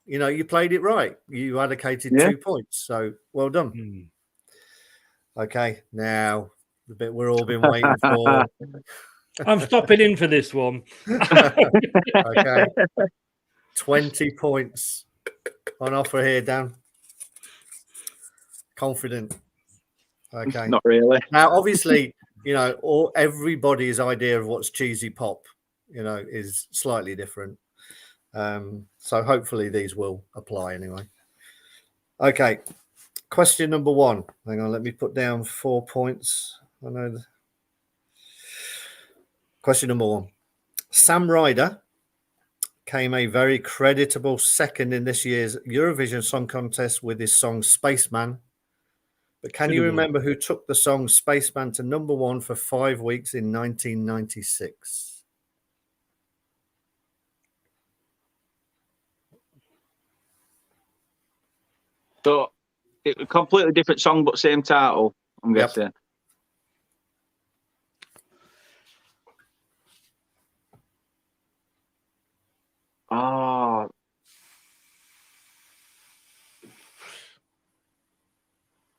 you played it right. You allocated 2 points, so well done. Okay, now the bit we're all been waiting for. I'm stopping in for this one. Okay, 20 points on offer here, Dan. Confident. Okay, not really. Now, obviously, everybody's idea of what's cheesy pop, is slightly different. So hopefully these will apply anyway. Okay. Question number 1. Hang on, let me put down 4 points. I know. Question number 1. Sam Ryder came a very creditable second in this year's Eurovision Song Contest with his song Spaceman. But can you remember who took the song Spaceman to number 1 for 5 weeks in 1996? So, it's a completely different song, but same title, I'm guessing. Oh.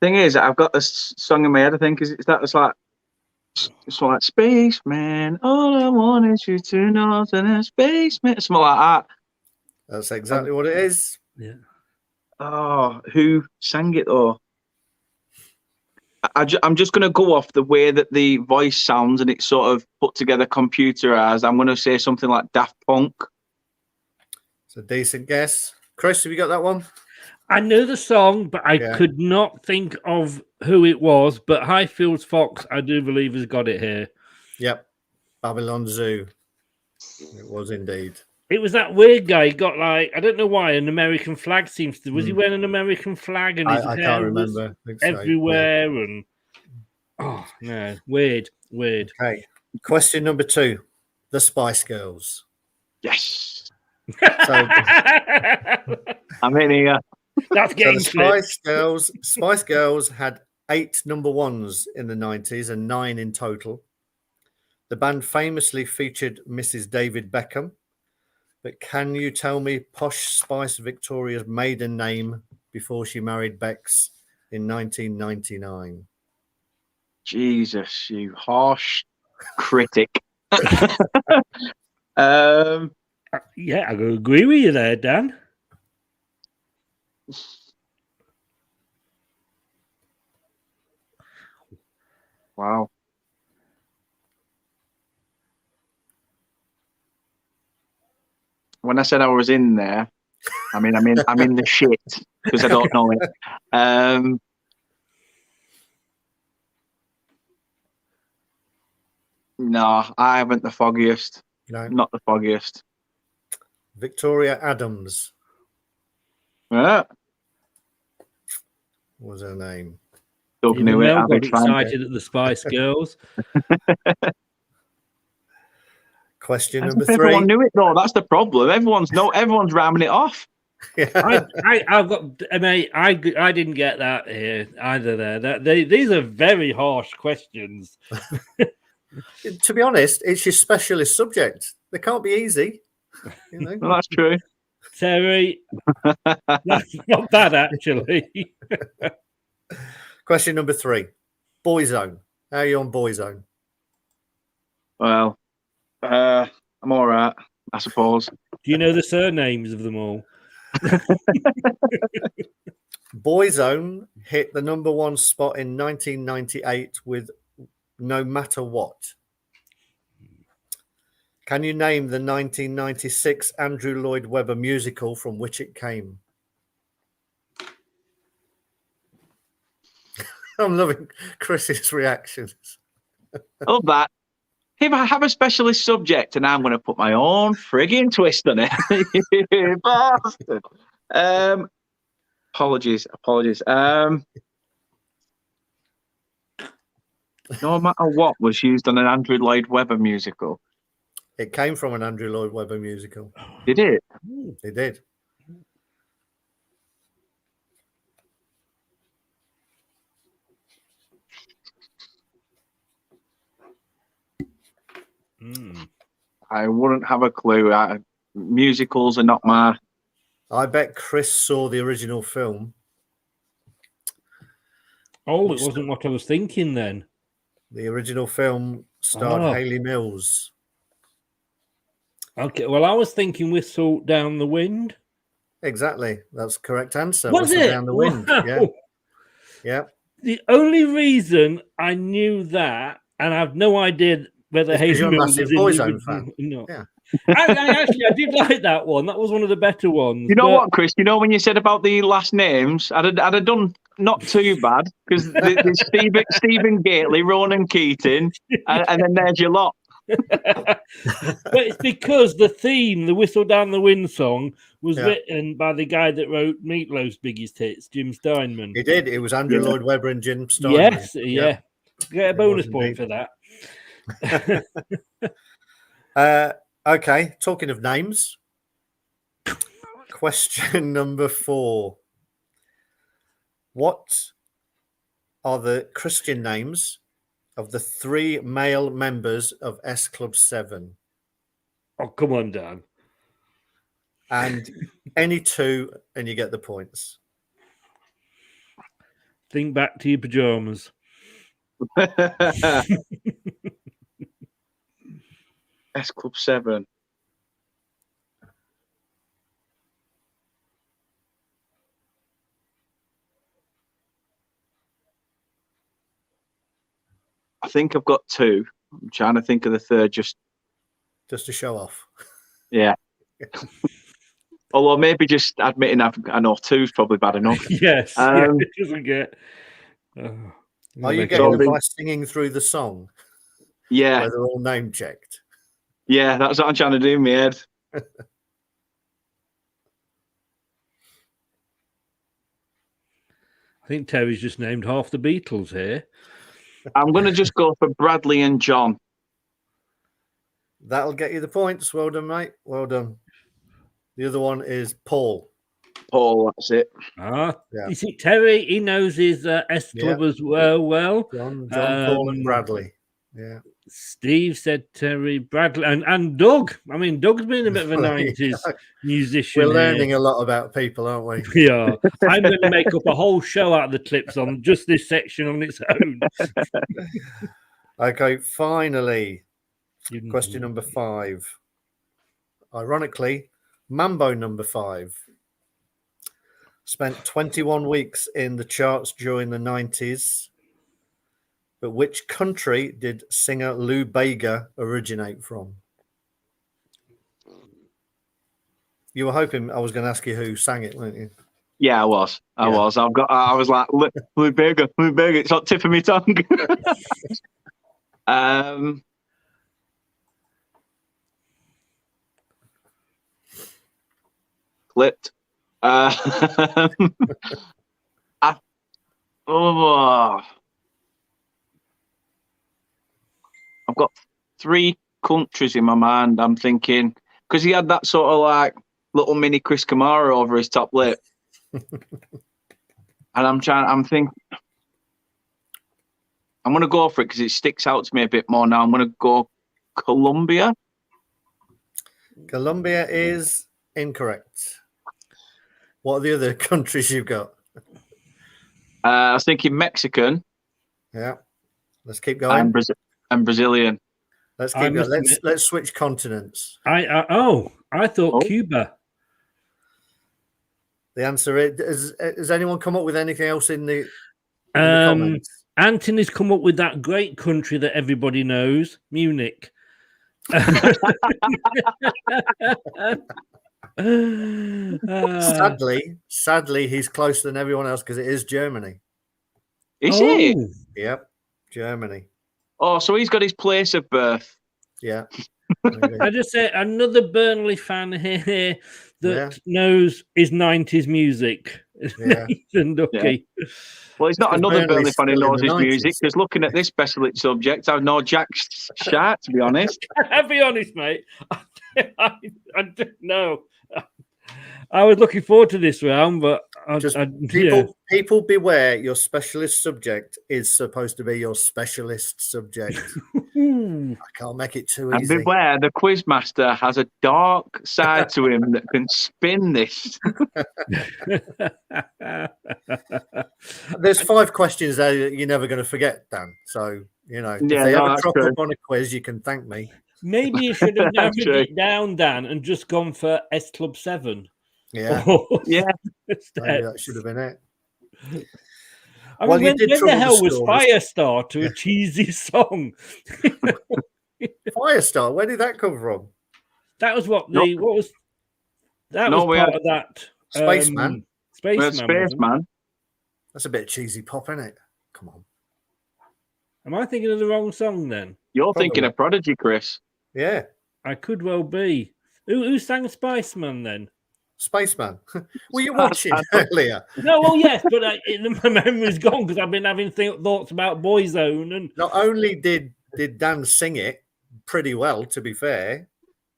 Thing is, I've got this song in my head, I think, it's like Spaceman, all I want is you to know that I'm Spaceman, something like that. That's exactly what it is. Yeah. Oh, who sang it though? I'm just going to go off the way that the voice sounds and it's sort of put together computerized. I'm going to say something like Daft Punk. It's a decent guess. Chris, have you got that one? I knew the song, but I could not think of who it was. But Highfields Fox, I do believe, has got it here. Yep. Babylon Zoo. It was indeed. It was that weird guy. He got I don't know why, an American flag seems to. Was he wearing an American flag? And his I hair can't remember. everywhere. And oh, no. Weird. Okay. Question number 2. The Spice Girls. Yes. So, I'm in here. That's getting Spice Girls had 8 number 1s in the 90s and 9 in total. The band famously featured Mrs. David Beckham. But can you tell me Posh Spice Victoria's maiden name before she married Bex in 1999? Jesus, you harsh critic. Yeah, I agree with you there, Dan. Wow. When I said I was in there, I'm in the shit because I don't know it. No, I haven't the foggiest. No. Not the foggiest. Victoria Adams. Yeah. What was her name? Doug knew it. I got excited at the Spice Girls. Question number 3. Everyone knew it though. That's the problem. Everyone's ramming it off. Yeah. I've got. I mean, I didn't get that here either. These are very harsh questions. To be honest, it's your specialist subject. They can't be easy. Well, that's true. Terry, that's not bad, actually. Question number 3. Boyzone. How are you on Boyzone? Well, I'm all right, I suppose. Do you know the surnames of them all? Boyzone hit the number 1 spot in 1998 with No Matter What. Can you name the 1996 Andrew Lloyd Webber musical from which it came? I'm loving Chris's reactions. I love that. If I have a specialist subject and I'm going to put my own frigging twist on it. You bastard. Apologies. No Matter What was used on an Andrew Lloyd Webber musical. It came from an Andrew Lloyd Webber musical. Did it? It did. I wouldn't have a clue. Musicals are not my... I bet Chris saw the original film. Oh, it wasn't what I was thinking then. The original film starred Hayley Mills. Okay, well, I was thinking Whistle Down the Wind. Exactly. That's the correct answer. Was Whistle it? Down the Wind. Wow. Yeah. Yeah. The only reason I knew that, and I've no idea whether Hayley Mills is Boyzone fan. No. Yeah. I did like that one. That was one of the better ones. You know what, Chris? You know when you said about the last names, I'd have done not too bad because there's Stephen Gately, Ronan Keating, and then there's your lot. But it's because the theme, the Whistle Down the Wind song, was written by the guy that wrote Meatloaf's Biggest Hits, Jim Steinman. He did. It was Andrew Lloyd Webber and Jim Steinman. Yes, yeah. Get a bonus point for that. Okay, talking of names. Question number 4. What are the Christian names of the 3 male members of S Club 7? Oh, come on, Dan. And any 2, and you get the points. Think back to your pajamas. S Club 7. I think I've got 2. I'm trying to think of the third just to show off. Yeah. Although maybe just admitting I know 2 is probably bad enough. Yes. It doesn't get... Are you getting them by singing through the song? Yeah. Where they're all name checked? Yeah, that's what I'm trying to do in my head. I think Terry's just named half the Beatles here. I'm going to just go for Bradley and John. That'll get you the points. Well done, mate. Well done. The other one is Paul. Paul, that's it. You see, Terry, he knows his S Club as well. John, Paul and Bradley. Yeah. Steve said Terry, Bradley, and Doug. I mean, Doug's been a bit of a 90s musician. We're learning a lot about people, aren't we? Yeah. I'm going to make up a whole show out of the clips on just this section on its own. Okay, finally, question number 5. Ironically, Mambo number 5 spent 21 weeks in the charts during the 90s. But which country did singer Lou Bega originate from? You were hoping I was going to ask you who sang it, weren't you? Yeah, I was. I was like, Lou Bega. It's not tip of my tongue. Clipped. I've got 3 countries in my mind. I'm thinking because he had that sort of like little mini Chris Kamara over his top lip, and I'm thinking I'm going to go for it because it sticks out to me a bit more now. I'm going to go Colombia. Colombia is incorrect. What are the other countries you've got? I was thinking Mexican. Yeah. Let's keep going. And Brazilian. Let's keep going. Let's switch continents. I thought Cuba. The answer is: has anyone come up with anything else in the comments? Anthony's come up with that great country that everybody knows, Munich. Sadly, he's closer than everyone else because it is Germany. Is it? Yep, Germany. Oh, so he's got his place of birth. Yeah. I just say another Burnley fan here that knows his 90s music. Yeah. Nathan Ducky. Yeah. Well, he's not another Burnley fan who knows his music, because looking at this specialist subject, I know Jack Shat, to be honest. I'll be honest, mate. I don't know. I was looking forward to this round, but people beware, your specialist subject is supposed to be your specialist subject. I can't make it too easy. And beware, the quizmaster has a dark side to him that can spin this. There's 5 questions there that you're never going to forget, Dan. So, if they ever crop up on a quiz, you can thank me. Maybe you should have narrowed it down, Dan, and just gone for S Club 7. Yeah. Yeah. Maybe that should have been it. I mean, when the hell was Firestar to a cheesy song? Firestar, where did that come from? That was part of that. Spaceman. Spaceman. That's a bit cheesy pop, isn't it? Come on. Am I thinking of the wrong song then? You're thinking of Prodigy, Chris. Yeah. I could well be. Who sang Spaceman then? Spaceman. Were you watching earlier? No, well, yes, but my memory's gone because I've been having thoughts about Boyzone. And not only did Dan sing it pretty well, to be fair,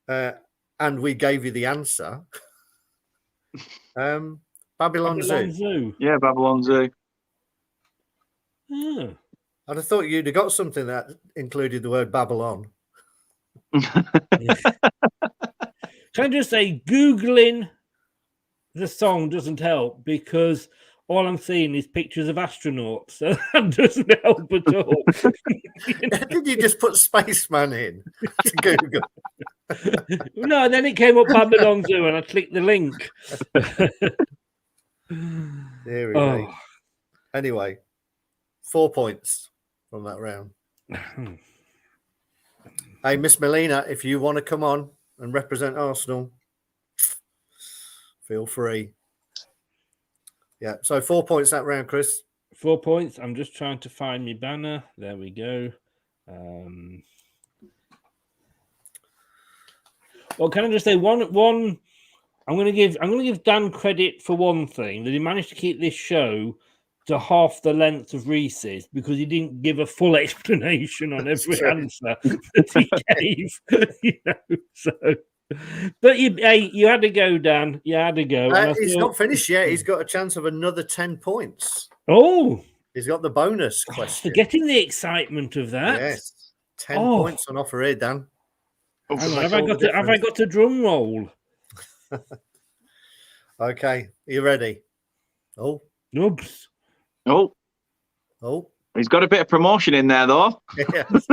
and we gave you the answer. Babylon Zoo. Yeah, Babylon Zoo. Oh. I'd have thought you'd have got something that included the word Babylon. Can I just say, Googling the song doesn't help because all I'm seeing is pictures of astronauts. So that doesn't help at all. Did you just put Spaceman in to Google? No, then it came up Babylon Zoo and I clicked the link. There we go. Anyway, 4 points from that round. Hey, Miss Melina, if you want to come on and represent Arsenal, feel free. Yeah, so 4 points that round, Chris. 4 points. I'm just trying to find my banner. There we go. Well, can I just say one? I'm going to give Dan credit for one thing, that he managed to keep this show to half the length of Reese's because he didn't give a full explanation on every answer that he gave. So. But you had to go, Dan. You had to go. He's not finished yet. He's got a chance of another 10 points. Oh, he's got the bonus question. Forgetting the excitement of that. Yes, 10 points on offer here, Dan. Have I got a drum roll? Okay, are you ready? Oh, oops. Oh, he's got a bit of promotion in there, though. Yes.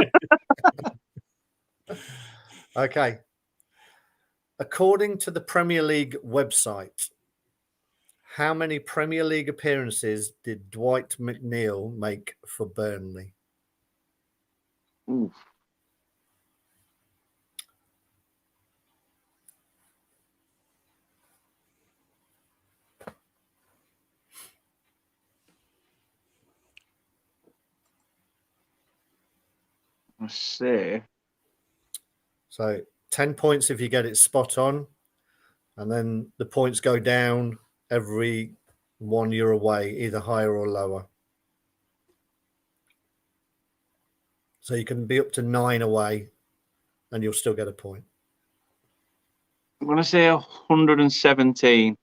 Okay. According to the Premier League website, how many Premier League appearances did Dwight McNeil make for Burnley? Ooh. Let's see. So 10 points if you get it spot on, and then the points go down every 1 year away, either higher or lower. So you can be up to 9 away and you'll still get a point. I'm going to say 117.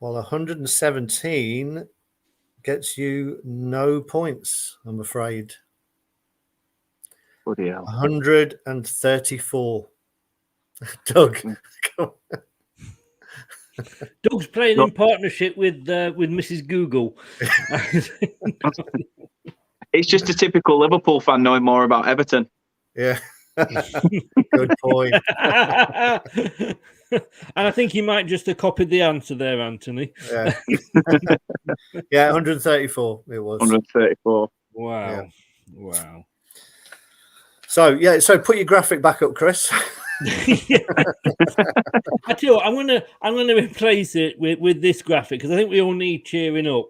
Well, 117 gets you no points, I'm afraid. Bloody hell. 134. Doug, come on. Doug's playing in partnership with Mrs. Google. It's just a typical Liverpool fan knowing more about Everton. Yeah. Good point. And I think you might just have copied the answer there, Anthony. Yeah. Yeah, 134 it was. 134. Wow. Yeah. Wow. So put your graphic back up, Chris. I tell you what, I'm gonna replace it with this graphic because I think we all need cheering up.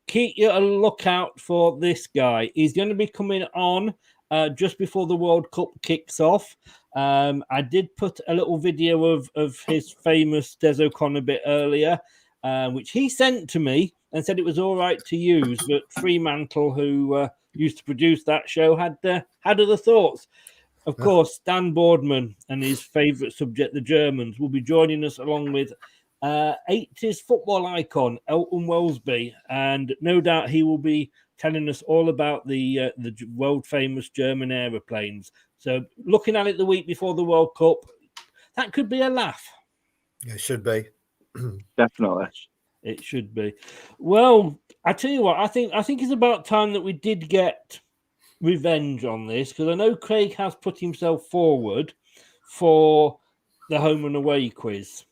Keep a lookout for this guy. He's going to be coming on just before the World Cup kicks off. I did put a little video of his famous Des O'Connor bit earlier, which he sent to me and said it was all right to use, but Fremantle, who used to produce that show, had other thoughts. Of course, Dan Boardman and his favourite subject, the Germans, will be joining us along with 80s football icon Elton Wellesby, and no doubt he will be telling us all about the world famous German aeroplanes. So, looking at it the week before the World Cup, that could be a laugh. It should be. Definitely, it should be. Well, I tell you what, I think it's about time that we did get revenge on this, because I know Craig has put himself forward for the home and away quiz.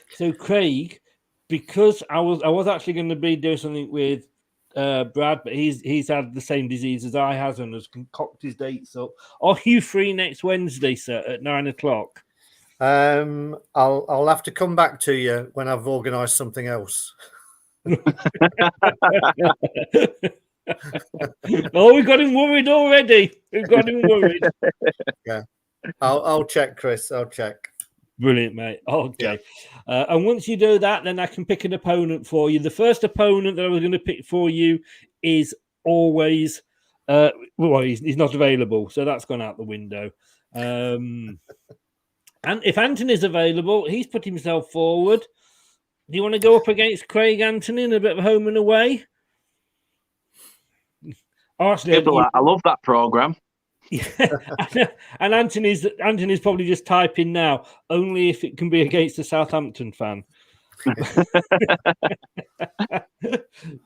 So, Craig, because I was actually going to be doing something with Brad, but he's had the same disease as I has and has concocted his dates up. Are you free next Wednesday, sir, at 9:00? I'll have to come back to you when I've organised something else. Oh, we've got him worried already. We've got him worried. Yeah, I'll check, Chris. I'll check. Brilliant, mate. Okay. Yeah. And once you do that, then I can pick an opponent for you. The first opponent that I was going to pick for you is always, he's not available, so that's gone out the window. And if Anthony's available, he's put himself forward. Do you want to go up against Craig, Anthony, in a bit of home and away? Actually, I love that programme. Yeah, and Anthony's probably just typing now, only if it can be against a Southampton fan.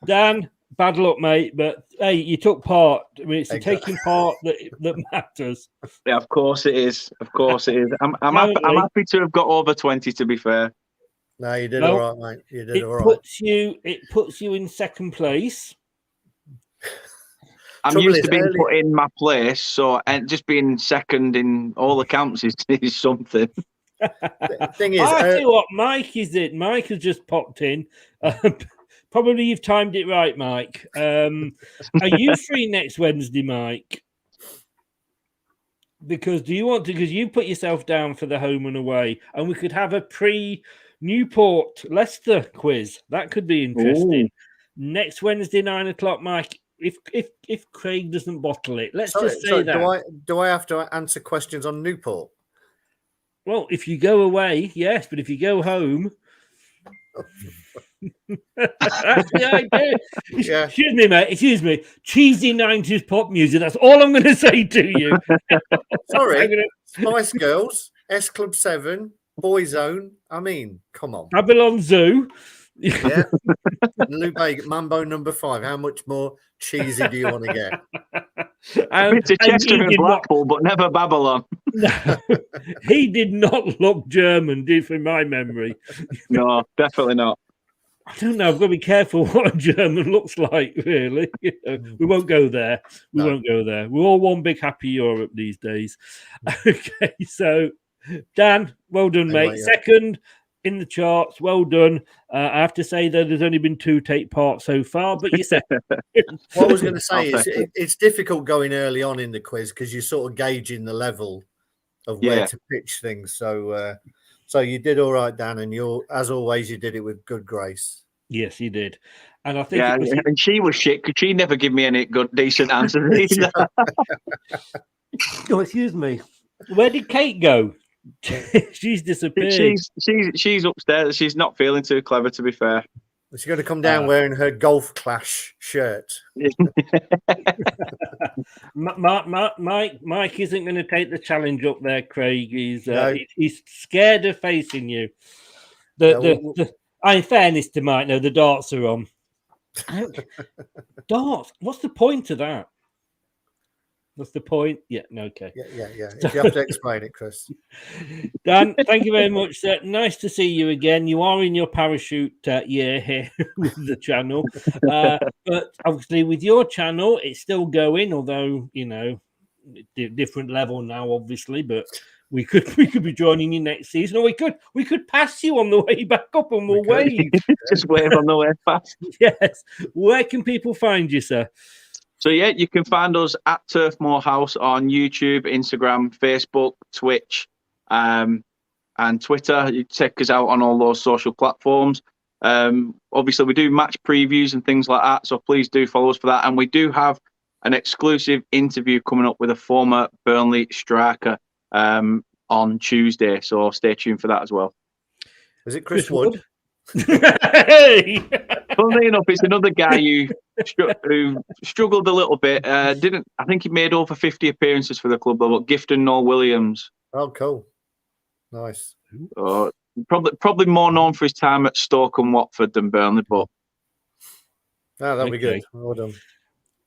Dan, bad luck, mate, but hey, you took part. I mean, it's the taking part that matters. Yeah, of course it is. Of course it is. I'm happy to have got over 20, to be fair. No, you did all right, mate. You did all right. It puts you in second place. I'm used to being put in my place, so and just being second in all accounts is something. The thing is, I tell you what, Mike is it. Mike has just popped in. Probably you've timed it right, Mike. Are you free next Wednesday, Mike? Because because you put yourself down for the home and away, and we could have a pre-Newport Leicester quiz. That could be interesting. Ooh. Next Wednesday, 9:00, Mike. If Craig doesn't bottle it, let's just say that. Do I have to answer questions on Newport? Well, if you go away, yes, but if you go home, that's the idea. Yeah. Excuse me, mate. Excuse me. Cheesy 90s pop music. That's all I'm going to say to you. Sorry, Spice Girls, S Club 7, Boyzone. I mean, come on. Babylon Zoo. Yeah. Lupe, Mambo number 5. How much more cheesy do you want to get? It's a Chester and Blackpool, but never Babylon. No, he did not look German, from my memory. No, definitely not. I don't know. I've got to be careful what a German looks like, really. We won't go there. We won't go there. We're all one big happy Europe these days. Okay, so Dan, well done, mate. Second in the charts, well done. I have to say that there's only been 2 take part so far, but you said what I was going to say is it's difficult going early on in the quiz because you're sort of gauging the level of where to pitch things. So you did all right, Dan, and as always, you did it with good grace. Yes, you did, and I think and she was shit because she never gave me any good decent answers either. Oh, excuse me. Where did Kate go? She's disappeared. She's upstairs. She's not feeling too clever, to be fair. She's going to come down wearing her Golf Clash shirt. Mike isn't going to take the challenge up there, Craig. He's scared of facing you. In fairness to Mike, no, the darts are on. Darts? What's the point of that? What's the point? Yeah, no, okay. Yeah. If you have to explain it, Chris. Dan, thank you very much, sir. Nice to see you again. You are in your parachute year here with the channel. But obviously with your channel, it's still going, although, different level now, obviously, but we could be joining you next season, or we could pass you on the way back up and we'll wave. Just wave on the way past. Yes. Where can people find you, sir? So, yeah, you can find us at Turfmoor House on YouTube, Instagram, Facebook, Twitch, and Twitter. You check us out on all those social platforms. Obviously, we do match previews and things like that, so please do follow us for that. And we do have an exclusive interview coming up with a former Burnley striker on Tuesday, so stay tuned for that as well. Is it Chris Wood? Hey! Funnily enough, it's another guy who struggled a little bit. I think he made over 50 appearances for the club, but Gifton Noel Williams. Oh, cool. Nice. Probably more known for his time at Stoke and Watford than Burnley, but that'll be good. Well done.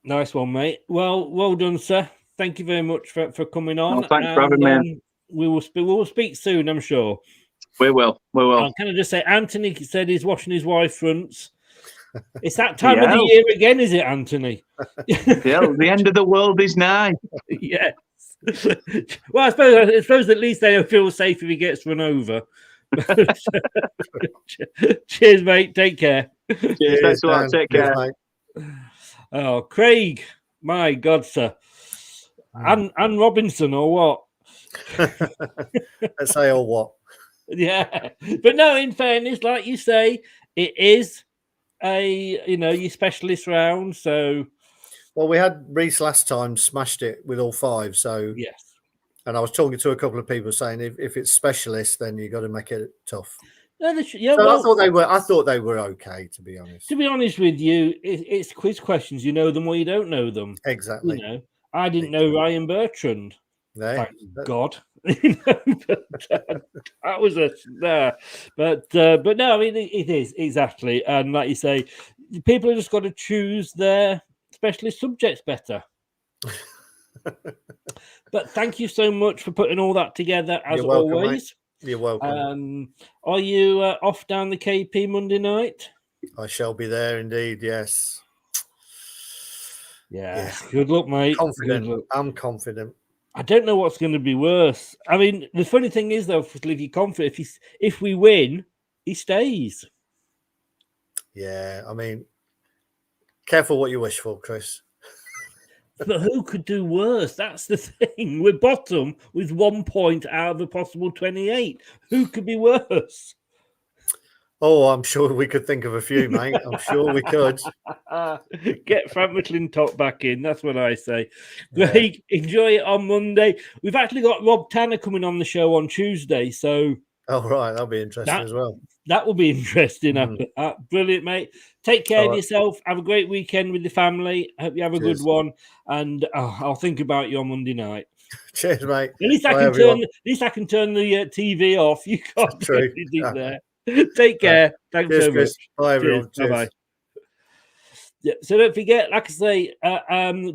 Nice one, mate. Well done, sir. Thank you very much for coming on. Thanks for having me. We will speak soon, I'm sure. We will. Can I just say, Anthony said he's washing his wife's fronts. It's that time of the year again, is it, Anthony? Yeah, the end of the world is nigh. Yes. Well, I suppose at least they feel safe if he gets run over. Cheers, mate. Take care. Cheers. Thanks a lot. Take care. Oh, Craig, my God, sir. And Robinson, or what? Let's say, or what? Yeah, but no, in fairness, like you say, it is your specialist round. So, well, we had Reese last time, smashed it with all five. So yes, and I was talking to a couple of people saying if it's specialist, then you got to make it tough. No, I thought they were okay, to be honest. To be honest with you, it's quiz questions. You know them or you don't know them. Exactly. I didn't know Ryan Bertrand. Thank God. That was but no, I mean it is exactly, and like you say, people have just got to choose their specialist subjects better. But thank you so much for putting all that together, as always. You're welcome. Are you off down the KP Monday night? I shall be there indeed. Yes. Yeah. Good luck, mate. I'm confident. I don't know what's going to be worse. I mean, the funny thing is, though, if you're confident, if we win, he stays. Yeah, I mean, careful what you wish for, Chris. But who could do worse? That's the thing. We're bottom with 1 point out of a possible 28. Who could be worse? Oh, I'm sure we could think of a few, mate. I'm sure we could. Get Frank McClintock back in. That's what I say. Greg, enjoy it on Monday. We've actually got Rob Tanner coming on the show on Tuesday. So, right. That'll be interesting as well. That will be interesting after that. Brilliant, mate. Take care of yourself. Have a great weekend with the family. I hope you have a good one. And I'll think about you on Monday night. Cheers, mate. At least I can turn the TV off. You can't do anything there. Take care. Thanks so much. Bye, everyone. Bye-bye. Yeah, so don't forget, like I say,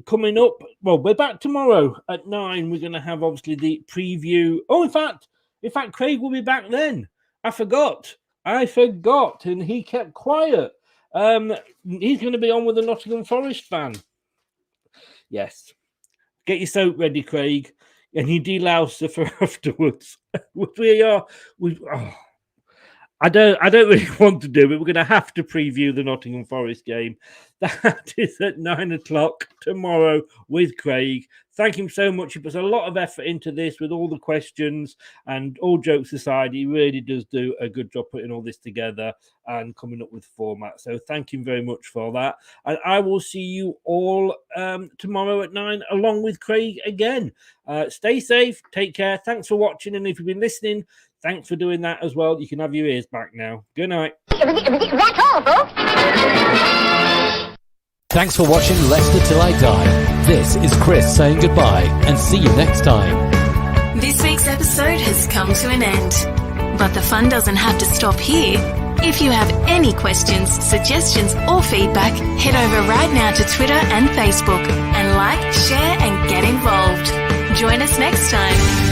coming up, well, we're back tomorrow at 9. We're going to have, obviously, the preview. Oh, in fact, Craig will be back then. I forgot, and he kept quiet. He's going to be on with the Nottingham Forest fan. Yes. Get your soap ready, Craig, and you delouser for afterwards. I don't really want to do it. We're going to have to preview the Nottingham Forest game. That is at 9 o'clock tomorrow with Craig. Thank him so much. He puts a lot of effort into this with all the questions, and all jokes aside, he really does do a good job putting all this together and coming up with format. So thank him very much for that. And I will see you all tomorrow at 9 along with Craig again. Stay safe. Take care. Thanks for watching. And if you've been listening, Thanks for doing that as well. You can have your ears back now. Good night. That's all, folks. Thanks for watching Leicester Till I Die. This is Chris saying goodbye and see you next time. This week's episode has come to an end. But the fun doesn't have to stop here. If you have any questions, suggestions, or feedback, head over right now to Twitter and Facebook and like, share, and get involved. Join us next time.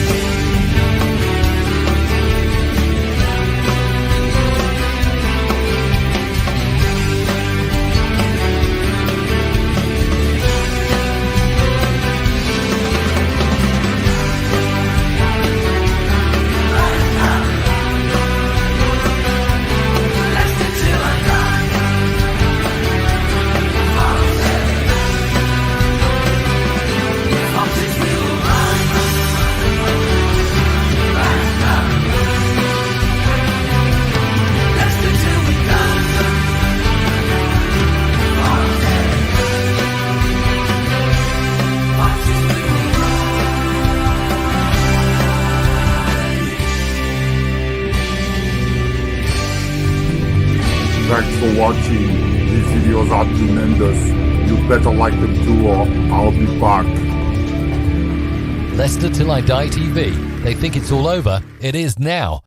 Thanks for watching. These videos are tremendous. You better like them too, or I'll be back. Leicester Till I Die TV. They think it's all over. It is now.